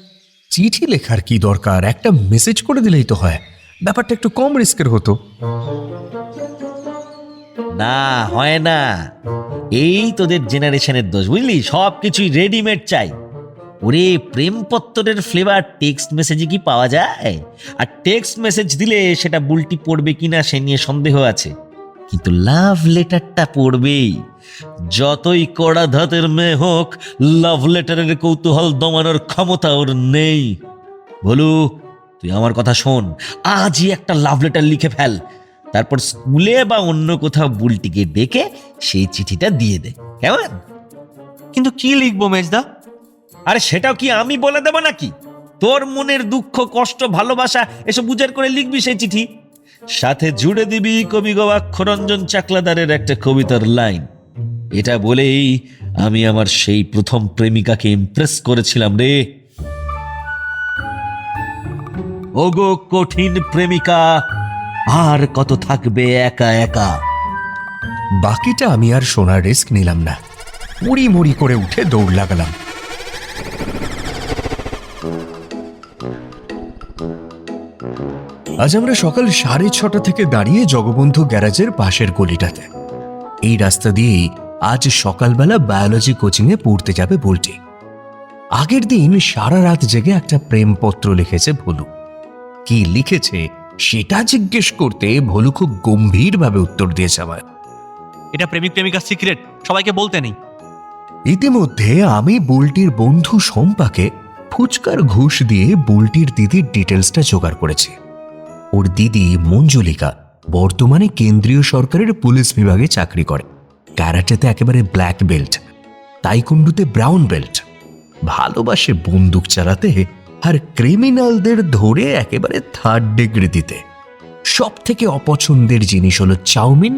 চিঠি লেখার কি দরকার? একটা মেসেজ করে দিলেই তো হয়। ব্যাপারটা একটু কম রিস্কের হতো। না, হয় না। এই তোদের জেনারেশনের দোষ, বুঝলি? সব কিছুই রেডিমেড চাই। ওরে, প্রেমপত্তরের ফ্লেভার টেক্সট মেসেজে কি পাওয়া যায়? আর টেক্সট মেসেজ দিলে সেটা বুলটি পড়বে কিনা সে নিয়ে সন্দেহ আছে, কিন্তু লাভ লেটারটা পড়বেই। যতই কড়া ধাতের মেয়ে হোক, লাভ লেটারের কৌতূহল দমানোর ক্ষমতা ওর নেই। বলু, তুই আমার কথা শোন, আজই একটা লাভ লেটার লিখে ফেল, তারপর স্কুলে বা অন্য কোথাও বুলটিকে ডেকে সেই চিঠিটা দিয়ে দে, কেমন? কিন্তু কি লিখবো মেজদা? আরে সেটাও কি আমি বলে দেব নাকি? তোর মনের দুঃখ, কষ্ট, ভালোবাসা এসব উজাড় করে লিখবি সেই চিঠি। সাথে জুড়ে দিবি কবি গবাক্ষরঞ্জন চাকলাদারের একটা কবিতার লাইন। এটা বলেই আমি আমার সেই প্রথম প্রেমিকাকে ইমপ্রেস করেছিলাম রে। ওগো কঠিন প্রেমিকা, আর কত থাকবে একা একা। বাকিটা আমি আর শোনার রিস্ক নিলাম না। মুড়ি মুড়ি করে উঠে দৌড় লাগালাম। আজ আমরা সকাল 6:30 থেকে দাঁড়িয়ে জগবন্ধু গ্যারাজের পাশের গলিটাতে। এই রাস্তা দিয়েই আজ সকালবেলা বায়োলজি কোচিংয়ে পড়তে যাবে বুলটি। আগের দিন সারা রাত জেগে একটা প্রেমপত্র লিখেছে ভোলু। কি লিখেছে সেটা জিজ্ঞেস করতে ভোলু খুব গম্ভীরভাবে উত্তর দিয়েছে আমায়। এটা প্রেমিক প্রেমিকার সিক্রেট, সবাইকে বলতে নেই। ইতিমধ্যে আমি বুলটির বন্ধু শম্পাকে ফুচকার ঘুষ দিয়ে বুলটির দিদির ডিটেলসটা জোগাড় করেছি। ওর দিদি মঞ্জুলিকা বর্তমানে কেন্দ্রীয় সরকারের পুলিশ বিভাগে চাকরি করে। ক্যারাটেতে একেবারে ব্ল্যাক বেল্ট, তাইকুন্ডুতে ব্রাউন বেল্ট, ভালোবাসে বন্দুক চালাতে আর ক্রিমিনালদের ধরে একেবারে 3rd ডিগ্রি দিতে। সব থেকে অপছন্দের জিনিস হলো চাউমিন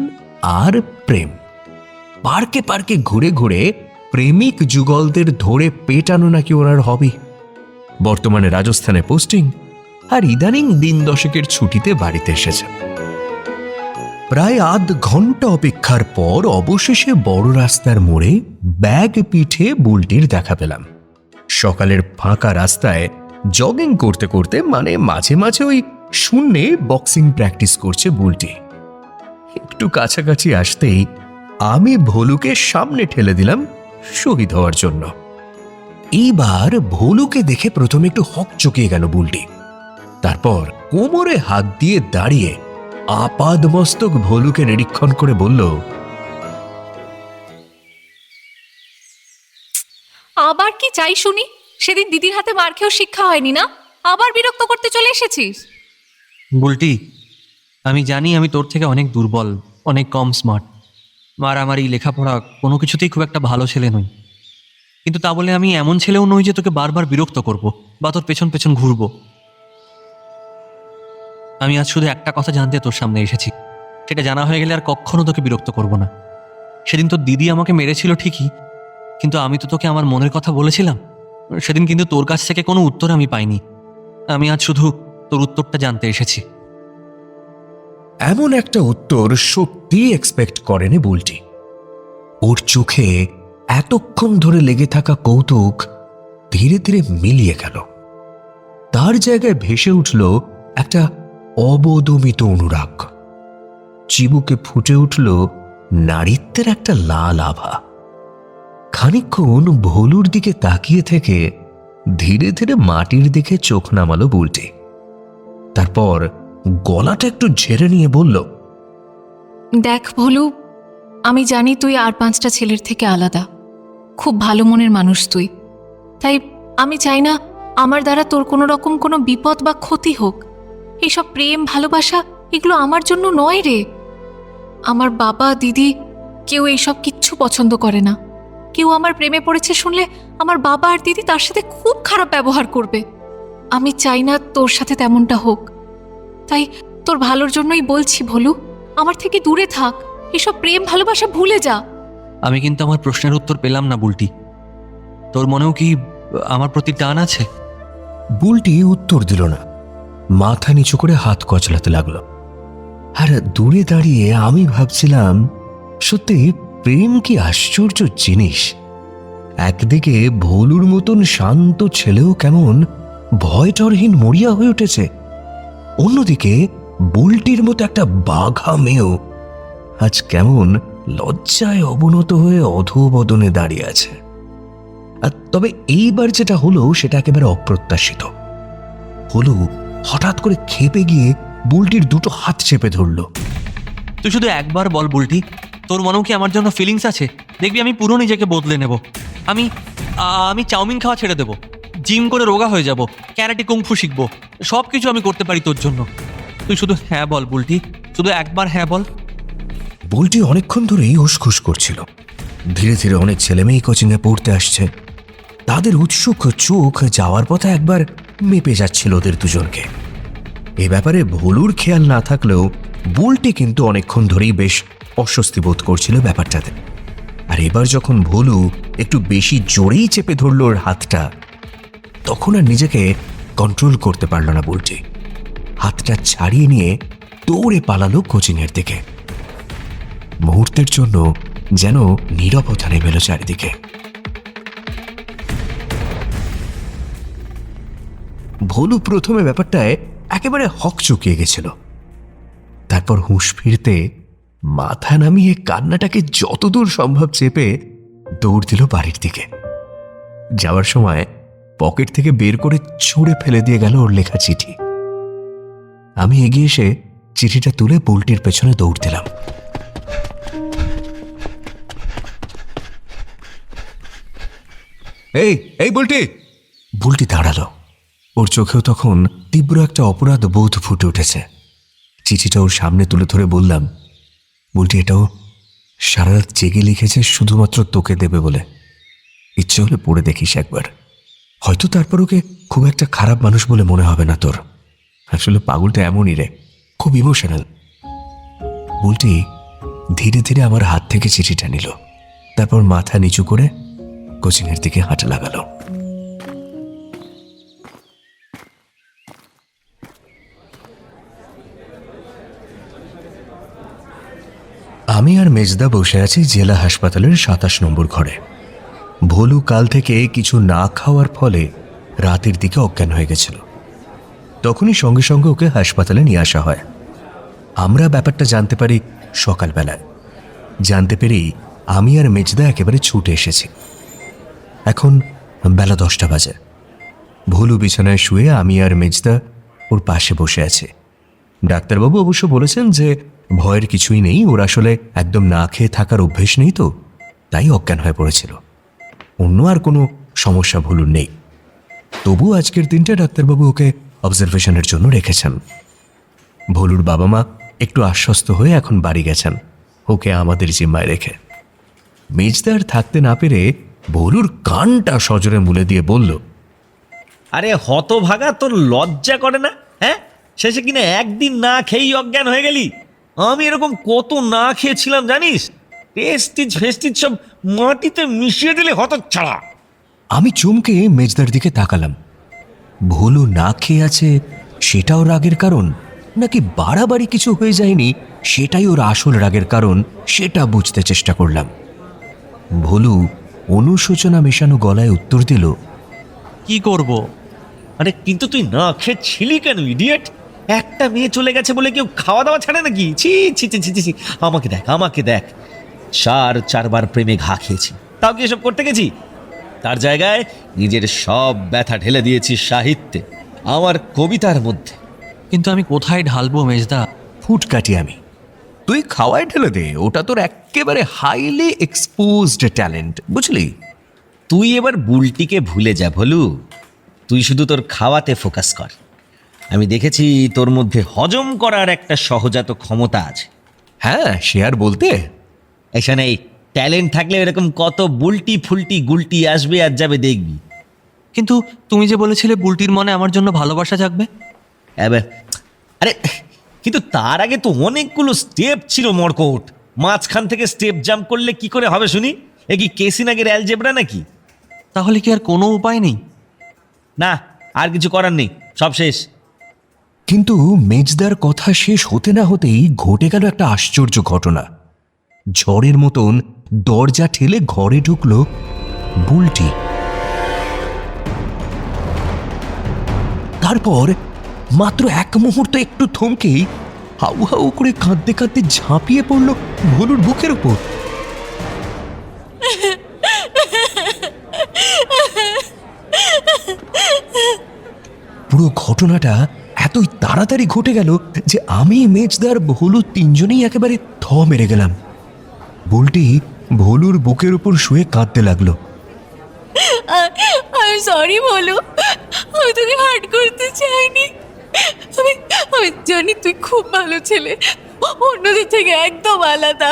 আর প্রেম। পার্কে পার্কে ঘুরে ঘুরে প্রেমিক যুগলদের ধরে পেটানো নাকি ওনার হবি। বর্তমানে রাজস্থানে পোস্টিং, আর ইদানিং দিন 10 ছুটিতে বাড়িতে এসেছে। প্রায় আধ ঘন্টা অপেক্ষার পর অবশেষে বড় রাস্তার মোড়ে ব্যাগ পিঠে বুলটির দেখা পেলাম। সকালের ফাঁকা রাস্তায় জগিং করতে করতে, মানে মাঝে মাঝে ওই শূন্যে বক্সিং প্র্যাকটিস করছে বুলটি। একটু কাছাকাছি আসতেই আমি ভোলুকে সামনে ঠেলে দিলাম শহীদ হওয়ার জন্য। এইবার ভোলুকে দেখে প্রথমে একটু হকচকিয়ে গেল বুলটি। তারপর কোমরে হাত দিয়ে দাঁড়িয়ে আপাদমস্তক ভোলুকে নিরীক্ষণ করে বলল, আবার কি চাই শুনি? সেদিন দিদির হাতে মার খেয়েও শিক্ষা হয়নি না, আবার বিরক্ত করতে চলে এসেছিস? বুলটি, আমি জানি আমি তোর থেকে অনেক দুর্বল, অনেক কম স্মার্ট, আর আমার এই লেখাপড়া কোনো কিছুতেই খুব একটা ভালো ছেলে নই। কিন্তু তা বলে আমি এমন ছেলেও নই যে তোকে বারবার বিরক্ত করব বা তোর পেছন পেছন ঘুরবো। আমি আজ শুধু একটা কথা জানতে তোর সামনে এসেছি, সেটা জানা হয়ে গেলে আর কখনো তোকে বিরক্ত করব না। সেদিন তোর দিদি আমাকে মেরেছিল ঠিকই, কিন্তু আমি তো তোকে আমার মনের কথা বলেছিলাম। সেদিন কিন্তু তোর কাছ থেকে কোনো উত্তর আমি পাইনি। আমি আজ শুধু তোর উত্তরটা জানতে এসেছি। এমন একটা উত্তর সত্যি এক্সপেক্ট করেনি বুলটি। ওর চোখে এতক্ষণ ধরে লেগে থাকা কৌতুক ধীরে ধীরে মিলিয়ে গেল। তার জায়গায় ভেসে উঠল একটা অবদমিত অনুরাগ। চিবুকে ফুটে উঠল নারীত্বের একটা লাল আভা। খানিকক্ষণ ভোলুর দিকে তাকিয়ে থেকে ধীরে ধীরে মাটির দিকে চোখ নামালো বুলটি। তারপর গলাটা একটু ঝেড়ে নিয়ে বলল, দেখ ভোলু, আমি জানি তুই আর 5টা ছেলের থেকে আলাদা, খুব ভালো মনের মানুষ তুই। তাই আমি চাই না আমার দ্বারা তোর কোনো রকম কোনো বিপদ বা ক্ষতি হোক। এইসব প্রেম ভালোবাসা এগুলো আমার জন্য নয় রে। আমার বাবা দিদি কেউ এইসব কিচ্ছু পছন্দ করে না। কেউ আমার প্রেমে পড়েছে শুনলে আমার বাবা আর দিদি তার সাথে খুব খারাপ ব্যবহার করবে। আমি চাই না তোর সাথে তেমনটা হোক। তাই তোর ভালোর জন্যই বলছি ভোলু, আমার থেকে দূরে থাক, এসব প্রেম ভালোবাসা ভুলে যা। আমি কিন্তু আমার প্রশ্নের উত্তর পেলাম না বুলটি। তোর মনেও কি আমার প্রতি টান আছে? বুলটি উত্তর দিল না, মাথা নিচু করে হাত কচলাতে লাগলো। আর দূরে দাঁড়িয়ে আমি ভাবছিলাম, সত্যি প্রেম কি আশ্চর্য জিনিস। একদিকে ভোলুর মতন শান্ত ছেলেও কেমন ভয়টরহীন মরিয়া হয়ে উঠেছে, অন্যদিকে বুলটির মতো একটা বাঘা মেয়েও আজ কেমন লজ্জায় অবনত হয়ে অধোবদনে দাঁড়িয়ে আছে। আর তবে এইবার যেটা হলো সেটা একেবারে অপ্রত্যাশিত। হলো হঠাৎ করে খেপে গিয়ে বুলটির দুটো হাত চেপে ধরল। তুই শুধু একবার বল বুলটি, তোর মনেও কি আমার জন্য ফিলিংস আছে? দেখবি আমি পুরো নিজেকে বদলে নেব। আমি চাউমিন খাওয়া ছেড়ে দেবো, জিম করে রোগা হয়ে যাব, ক্যারাটে কুংফু শিখবো, সব কিছু আমি করতে পারি তোর জন্য। তুই শুধু হ্যাঁ বল বুলটি, শুধু একবার হ্যাঁ বল। বুলটি অনেকক্ষণ ধরেই হুসখুস করছিল। ধীরে ধীরে অনেক ছেলেমেয়ে কোচিংয়ে পড়তে আসছে। তাদের উৎসুক চোখ যাওয়ার পথে একবার মেপে যাচ্ছিল ওদের দুজনকে। এ ব্যাপারে ভোলুর খেয়াল না থাকলেও বুলটি কিন্তু অনেকক্ষণ ধরেই বেশ অস্বস্তি বোধ করছিল ব্যাপারটাতে। আর এবার যখন ভোলু একটু বেশি জোরেই চেপে ধরল ওর হাতটা, তখন আর নিজেকে কন্ট্রোল করতে পারল না বুলটি। হাতটা ছাড়িয়ে নিয়ে দৌড়ে পালালো কোচিংয়ের দিকে। মুহূর্তের জন্য যেন নীরবতা নেমে এলো চারিদিকে। ভোলু প্রথমে ব্যাপারটায় একেবারে হকচকিয়ে গেছিল। তারপর হুঁশ ফিরতে মাথা নামিয়ে কান্নাটাকে যতদূর সম্ভব চেপে দৌড় দিল বাড়ির দিকে। যাওয়ার সময় পকেট থেকে বের করে ছুঁড়ে ফেলে দিয়ে গেল ওর লেখা চিঠি। আমি এগিয়ে এসে চিঠিটা তুলে বুলটির পেছনে দৌড় দিলাম। এই এই বুলটি! বুলটি দাঁড়ালো। ওর চোখেও তখন তীব্র একটা অপরাধ বোধ ফুটে উঠেছে। চিঠিটা ওর সামনে তুলে ধরে বললাম, বুলটি, এটাও সারা রাত জেগে লিখেছে শুধুমাত্র তোকে দেবে বলে। ইচ্ছে হলে পড়ে দেখিস একবার, হয়তো তারপর ওকে খুব একটা খারাপ মানুষ বলে মনে হবে না তোর। আসলে পাগলটা এমনই রে, খুব ইমোশনাল। বুলটি ধীরে ধীরে আমার হাত থেকে চিঠিটা নিল, তারপর মাথা নিচু করে কোচিংয়ের দিকে হাঁটা লাগালো। আমি আর মেজদা বসে আছি জেলা হাসপাতালের 27 নম্বর ঘরে। ভোলু কাল থেকে কিছু না খাওয়ার ফলে রাতের দিকে অজ্ঞান হয়ে গেছিল। তখনই সঙ্গে সঙ্গে ওকে হাসপাতালে নিয়ে আসা হয়। আমরা ব্যাপারটা জানতে পারি সকালবেলায়। জানতে পেরেই আমি আর মেজদা একেবারে ছুটে এসেছি। এখন বেলা 10টা বাজে। ভোলু বিছানায় শুয়ে, আমি আর মেজদা ওর পাশে বসে আছে। ডাক্তারবাবু অবশ্য বলেছেন যে ভয়ের কিছুই নেই, ওর আসলে একদম না খেয়ে থাকার অভ্যেস নেই, তো তাই অজ্ঞান হয়ে পড়েছিল। অন্য আর কোনো সমস্যা ভুলুর নেই। তবু আজকের দিনটা ডাক্তারবাবু ওকে অবজারভেশনের জন্য রেখেছেন। ভোলুর বাবা মা একটু আশ্বস্ত হয়ে এখন বাড়ি গেছেন ওকে আমাদের জিম্মায় রেখে। মেজদার থাকতে না পেরে ভোলুর কানটা সজোরে মুলে দিয়ে বলল, আরে হতভাগা, তোর লজ্জা করে না? হ্যাঁ, শেষে কিনা একদিন না খেয়েই অজ্ঞান হয়ে গেলি। আমি এরকম কত না খেয়েছিলাম জানিস? টেস্টিজ ফেস্টিজ সব মাটিতে মিশিয়ে দিলে হতচ্ছাড়া। আমি চমকে মেজদার দিকে তাকালাম। ভোলু না খেয়ে আছে সেটাও রাগের কারণ, নাকি বাড়াবাড়ি কিছু হয়ে যায়নি সেটাই ওর আসল রাগের কারণ, সেটা বুঝতে চেষ্টা করলাম। ভোলু অনুশোচনা মেশানো গলায় উত্তর দিল, কি করব? আরে কিন্তু তুই না খেয়েছিলি কেন ইডিয়েট? একটা মেয়ে চলে গেছে বলে কেউ খাওয়া দাওয়া ছাড়ে নাকি? ছি ছি ছি ছি ছি। আমাকে দেখ, আমাকে দেখ, 4-4বার প্রেমে ঘা খেয়েছি, তাও কি এসব করতে গেছি? তার জায়গায় নিজের সব ব্যথা ঢেলে দিয়েছি সাহিত্যে, আমার কবিতার মধ্যে। কিন্তু আমি কোথায় ঢালবো মেজদা? ফুট কাটি আমি। তুই খাওয়ায় ঢেলে দে, ওটা তোর একেবারে হাইলি এক্সপোজড ট্যালেন্ট, বুঝলি? তুই এবার বুলটিকে ভুলে যা ভোলু, তুই শুধু তোর খাওয়াতে ফোকাস কর। আমি দেখেছি তোর মধ্যে হজম করার একটা সহজাত ক্ষমতা আছে। হ্যাঁ, সে আর বলতে। এখানে এই ট্যালেন্ট থাকলে এরকম কত বুলটি ফুলটি গুলটি আসবে আর যাবে, দেখবি। কিন্তু তুমি যে বলেছিলে বুলটির মনে আমার জন্য ভালোবাসা জাগবে। এবার আরে কিন্তু তার আগে তো অনেকগুলো স্টেপ ছিল মরকট। মাঝখান থেকে স্টেপ জাম্প করলে কি করে হবে শুনি? এ কি কেসিনাগের অ্যালজেব্রা নাকি? তাহলে কি আর কোনো উপায় নেই? না, আর কিছু করার নেই, সব শেষ। কিন্তু মেজদার কথা শেষ হতে না হতেই ঘটে গেল একটা আশ্চর্য ঘটনা। ঝড়ের মতন দরজা ঠেলে ঘরে ঢুকলো বুলটি। তারপর মাত্র এক মুহূর্ত একটু থমকেই হাউ হাউ করে কাঁদতে কাঁদতে ঝাঁপিয়ে পড়লো ভোলুর বুকের উপর। পুরো ঘটনাটা এতই তাড়াতাড়ি ঘটে গেল যে আমি, মেজদার, ভোলু তিনজনেই একেবারে থ মেরে গেলাম। বুলটি ভোলুর বুকের উপর শুয়ে কাঁদতে লাগলো। আমি সরি বলো, আমি তোকে হার্ট করতে চাইনি। আমি আমি জানি তুই খুব ভালো ছেলে, অন্যদের থেকে একদম আলাদা,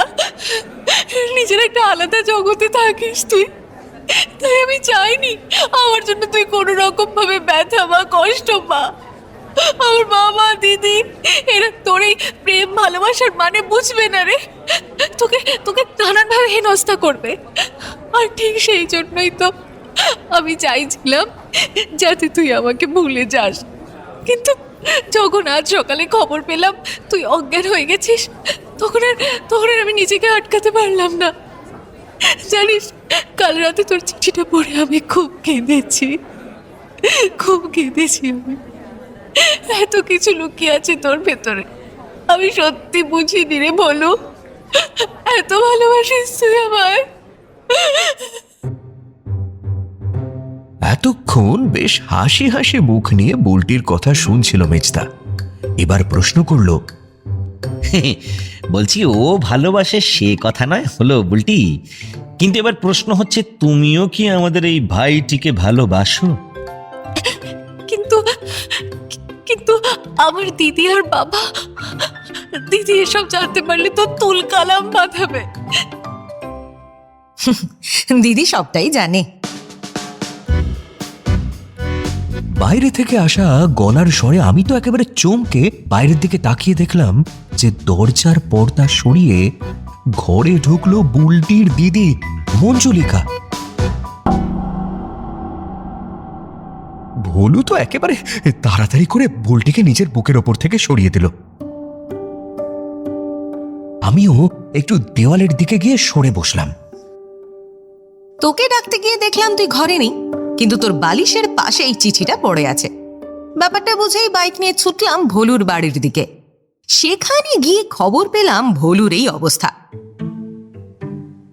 নিজের একটা আলাদা জগতে থাকিস তুই। তাই আমি চাইনি আমার জন্য তুই কোনো রকম ভাবে ব্যথা বা কষ্ট পা। আমার বাবা দিদি এরা তোর এই প্রেম ভালোবাসার মানে বুঝবে না রে, তোকে তোকে নানানভাবে হেনস্থা করবে। আর ঠিক সেই জন্যই তো আমি চাইছিলাম যাতে তুই আমাকে ভুলে যাস। কিন্তু যখন আজ সকালে খবর পেলাম তুই অজ্ঞান হয়ে গেছিস, তখন আর আমি নিজেকে আটকাতে পারলাম না। জানিস, কাল রাতে তোর চিঠিটা পড়ে আমি খুব কেঁদেছি, খুব কেঁদেছি। আমি এত কিছু লুকিয়ে আছে তোর ভেতরে, আমি সত্যি বুঝিনি রে বলো। এত ভালোবাসিস তুই আমায়। এতক্ষণ বেশ হাসি হাসি মুখ নিয়ে বুলটির কথা শুনছিল মেজদা। এবার প্রশ্ন করল, বলছি ও ভালোবাসে সে কথা নয় হলো বুলটি, কিন্তু এবার প্রশ্ন হচ্ছে তুমিও কি আমাদের এই ভাইটিকে ভালোবাসো? কিন্তু কিন্তু আমার দিদি আর বাবা, দিদি এসব জানতে পারলে তো তুলকালাম বাঁধাবে। দিদি সবটাই জানে। বাইরে থেকে আসা গলার স্বরে আমি তো একেবারে চমকে বাইরের দিকে তাকিয়ে দেখলাম যে দরজার পর্দা সরিয়ে ঘরে ঢুকলো বুলটির দিদি মঞ্জুলিকা। ভোলু তো একেবারে তাড়াতাড়ি করে বুলটিকে নিজের বুকের ওপর থেকে সরিয়ে দিল। আমিও একটু দেওয়ালের দিকে গিয়ে সরে বসলাম। তোকে ডাকতে গিয়ে দেখলাম তুই ঘরে নেই, কিন্তু তোর বালিশের পাশে এই চিঠিটা পড়ে আছে। ব্যাপারটা বুঝেই বাইক নিয়ে ছুটলাম ভোলুর বাড়ির দিকে। সেখানে গিয়ে খবর পেলাম ভোলুর এই অবস্থা।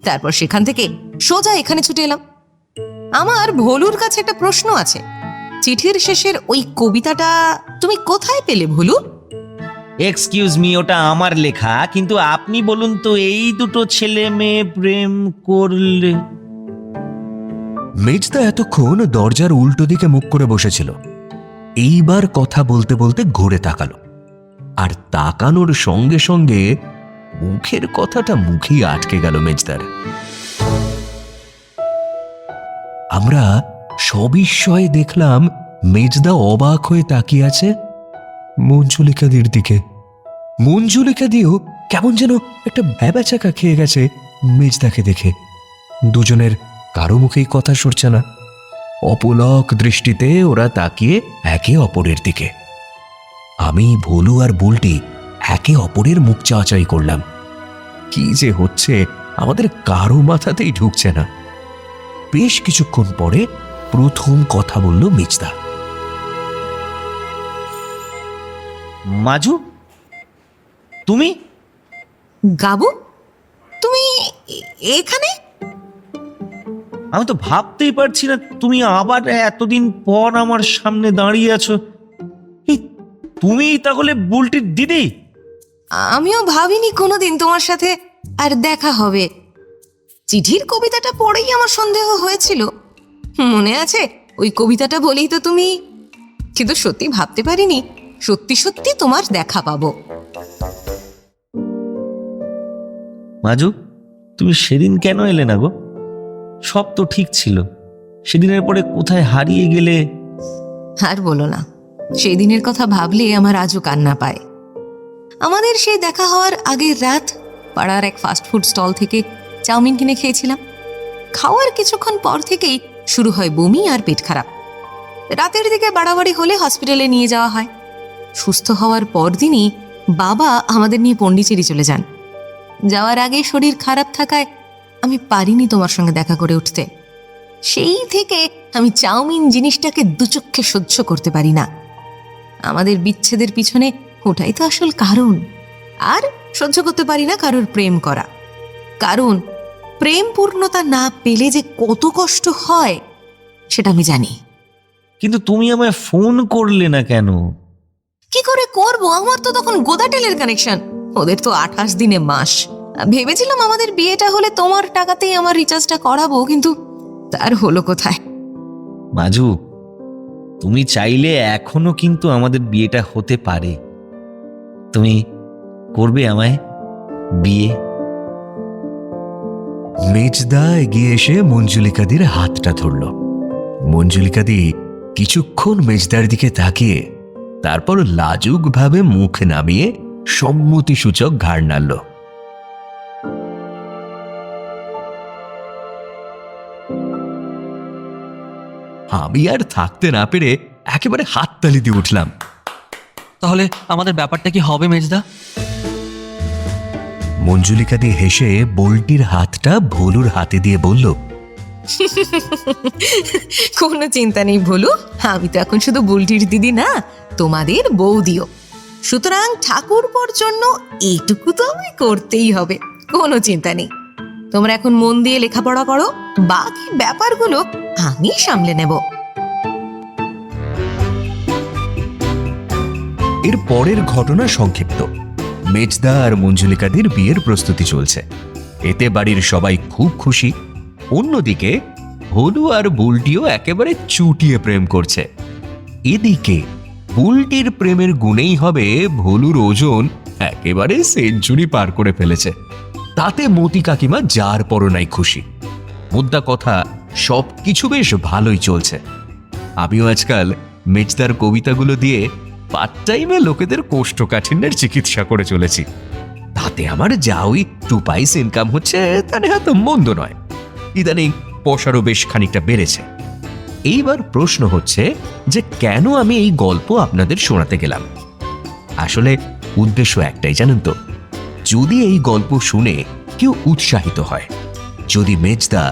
তারপর সেখান থেকে সোজা এখানে ছুটে এলাম। আমার ভোলুর কাছে একটা প্রশ্ন আছে। চিঠির শেষের ওই কবিতাটা তুমি কোথায় পেলে ভোলু? এক্সকিউজ মি, ওটা আমার লেখা, কিন্তু আপনি বলুন তো এই দুটো ছেলে মেয়ে প্রেম করলে? মেজদা এতক্ষণ দরজার উল্টো দিকে মুখ করে বসেছিল। এইবার কথা বলতে বলতে ঘুরে তাকালো, আর তাকানোর সঙ্গে সঙ্গে মুখের কথাটা মুখেই আটকে গেল মেজদার। আমরা সবিস্ময়ে দেখলাম মেজদা অবাক হয়ে তাকিয়ে আছে মঞ্জুলিকাদির দিকে। মঞ্জুলিকাদিও কেমন যেন একটা ভ্যাবাচাকা খেয়ে গেছে মেজদাকে দেখে। দুজনের কারো মুখেই কথা সরছে না। অপলক দৃষ্টিতে ওরা তাকিয়ে একে অপরের দিকে। আমি, ভোলু আর বুলটি একে অপরের মুখ চাওয়াচাই করলাম। কি যে হচ্ছে আমাদের কারো মাথাতেই ঢুকছে না। বেশ কিছুক্ষণ পরে প্রথম কথা বলল মেজদা। মাজু, তুমি? গাবু, তুমি এখানে? আমি তো ভাবতেই পারছি না তুমি আবার এতদিন পর আমার সামনে দাঁড়িয়ে আছো। এই, তুমি তাহলে বুলটির দিদি? আমিও ভাবিনি কোনোদিন তোমার সাথে আর দেখা হবে। চিঠির কবিতাটা পড়েই আমার সন্দেহ হয়েছিল। মনে আছে ওই কবিতাটা বলেই তো তুমি, কিন্তু সত্যি ভাবতে পারিনি সত্যি সত্যি তোমার দেখা পাবো। মাজু, তুমি সেদিন কেন এলে না গো? সব তো ঠিক ছিল, সেদিনের পরে কোথায় হারিয়ে গেলে? আর বলো না, সেই দিনের কথা ভাবলে আমার আজও কান্না পায়। আমাদের সেই দেখা হওয়ার আগের রাত পাড়ার এক ফাস্টফুড স্টল থেকে চাউমিন কিনে খেয়েছিলাম। খাওয়ার কিছুক্ষণ পর থেকেই শুরু হয় বমি আর পেট খারাপ। রাতের দিকে বাড়াবাড়ি হলে হসপিটালে নিয়ে যাওয়া হয়। সুস্থ হওয়ার পরদিনই বাবা আমাদের নিয়ে পন্ডিচেরি চলে যান। যাওয়ার আগে শরীর খারাপ থাকায় আমি পারিনি তোমার সঙ্গে দেখা করে উঠতে। সেই থেকে আমি চাউমিন জিনিসটাকে দুচক্ষে সহ্য করতে পারি না। আমাদের বিচ্ছেদের পিছনে ওটাই তো আসল কারণ। আর সহ্য করতে পারি না কারোর প্রেম করা, কারণ প্রেম পূর্ণতা না পেলে যে কত কষ্ট হয় সেটা আমি জানি। কিন্তু তুমি আমায় ফোন করলে না কেন? কি করে করব, আমার তো তখন গোদাটেলের কানেকশন, ওদের তো 28 দিনে মাস। ভেবেছিলাম আমাদের বিয়েটা হলে তোমার টাকাতেই আমার রিচার্জটা করাবো, কিন্তু তার হলো কোথায়। মাজু, তুমি চাইলে এখনো কিন্তু আমাদের বিয়েটা হতে পারে। তুমি করবে আমায় বিয়ে? মেজদা এগিয়ে এসে মঞ্জুলিকাদির হাতটা ধরল। মঞ্জুলিকাদি কিছুক্ষণ মেজদার দিকে তাকিয়ে তারপর লাজুকভাবে মুখ নামিয়ে সম্মতিসূচক ঘাড় নাড়ল। আমি আর থাকতে না পেরে একেবারে হাততালি দিয়ে উঠলাম। তাহলে আমাদের ব্যাপারটা কি হবে মেজদা? মঞ্জুলিকাদি হেসে বোল্টির হাতটা ভোলুর হাতে দিয়ে বলল, কোনো চিন্তা নেই ভোলু, আমি তো এখন শুধু বুলটির দিদি না, তোমাদের বৌদিও। সুতরাং ঠাকুরপোর জন্য এইটুকু তো আমি করতেই হবে। কোনো চিন্তা নেই, তোমরা এখন মন দিয়ে লেখাপড়া করো, বাকি ব্যাপারগুলো আমি সামলে নেব। এর পরের ঘটনা সংক্ষিপ্ত। মেজদা আর মঞ্জুলিকাদের বিয়ের প্রস্তুতি চলছে, এতে বাড়ির সবাই খুব খুশি। অন্যদিকে ভলু আর বুলটিও একেবারে চুটিয়ে প্রেম করছে। এদিকে বুলটির প্রেমের গুণেই হবে ভলুর ওজন একেবারে সেঞ্চুরি পার করে ফেলেছে। তাতে মতি কাকিমা যার পরনাই খুশি। মুদ্রা কথা, সব কিছু বেশ ভালোই চলছে। আমিও আজকাল মেজদার কবিতাগুলো দিয়ে পার্ট টাইমে লোকেদের কোষ্ঠকাঠিন্যের চিকিৎসা করে চলেছি। তাতে আমার যা ওই 2 পয়সা ইনকাম হচ্ছে তা হয়তো মন্দ নয়। ইদানিং পয়সারও বেশ খানিকটা বেড়েছে। এইবার প্রশ্ন হচ্ছে যে কেন আমি এই গল্প আপনাদের শোনাতে গেলাম। আসলে উদ্দেশ্য একটাই, জানেন তো, যদি এই গল্প শুনে কেউ উৎসাহিত হয়, যদি মেজদা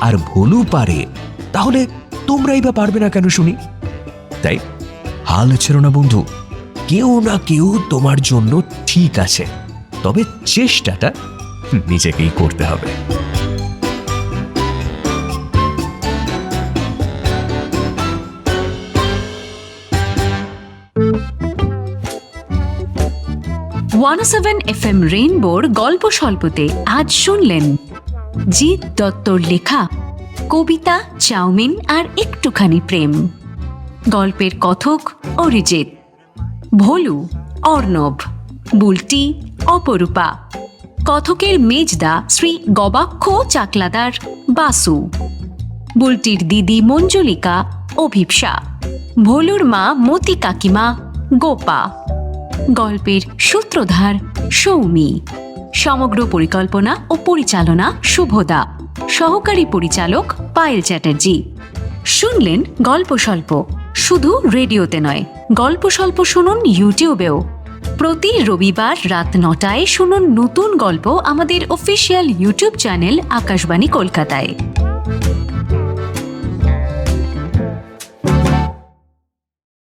আর ভলু পারে, তাহলে তোমরাই বা পারবে না কেন শুনি? তাই হাল ছেড়ো না বন্ধু, কেউ না কেউ তোমার জন্য ঠিক আছে, তবে চেষ্টাটা নিজেকেই করতে হবে। ওয়ান সেভেন FM রেইনবোর গল্প স্বল্পতে আজ শুনলেন জিৎ দত্তর লেখা কবিতা চাউমিন আর একটুখানি প্রেম। গল্পের কথক অরিজিৎ, ভলু অর্ণব, বুলটি অপরূপা, কথকের মেজদা শ্রী গবাক্ষ চাকলাদার বাসু, বুলটির দিদি মঞ্জুলিকা অভিপ্সা, ভলুর মা মতি কাকিমা গোপা, গল্পের সূত্রধার সৌমি, সমগ্র পরিকল্পনা ও পরিচালনা শুভদা, সহকারী পরিচালক পায়েল চ্যাটার্জি। শুনলেন গল্প স্বল্প, শুধু রেডিওতে নয়, গল্প স্বল্প শুনুন ইউটিউবেও। প্রতি রবিবার রাত 9টায় শুনুন নতুন গল্প আমাদের অফিসিয়াল ইউটিউব চ্যানেল আকাশবাণী কলকাতায়।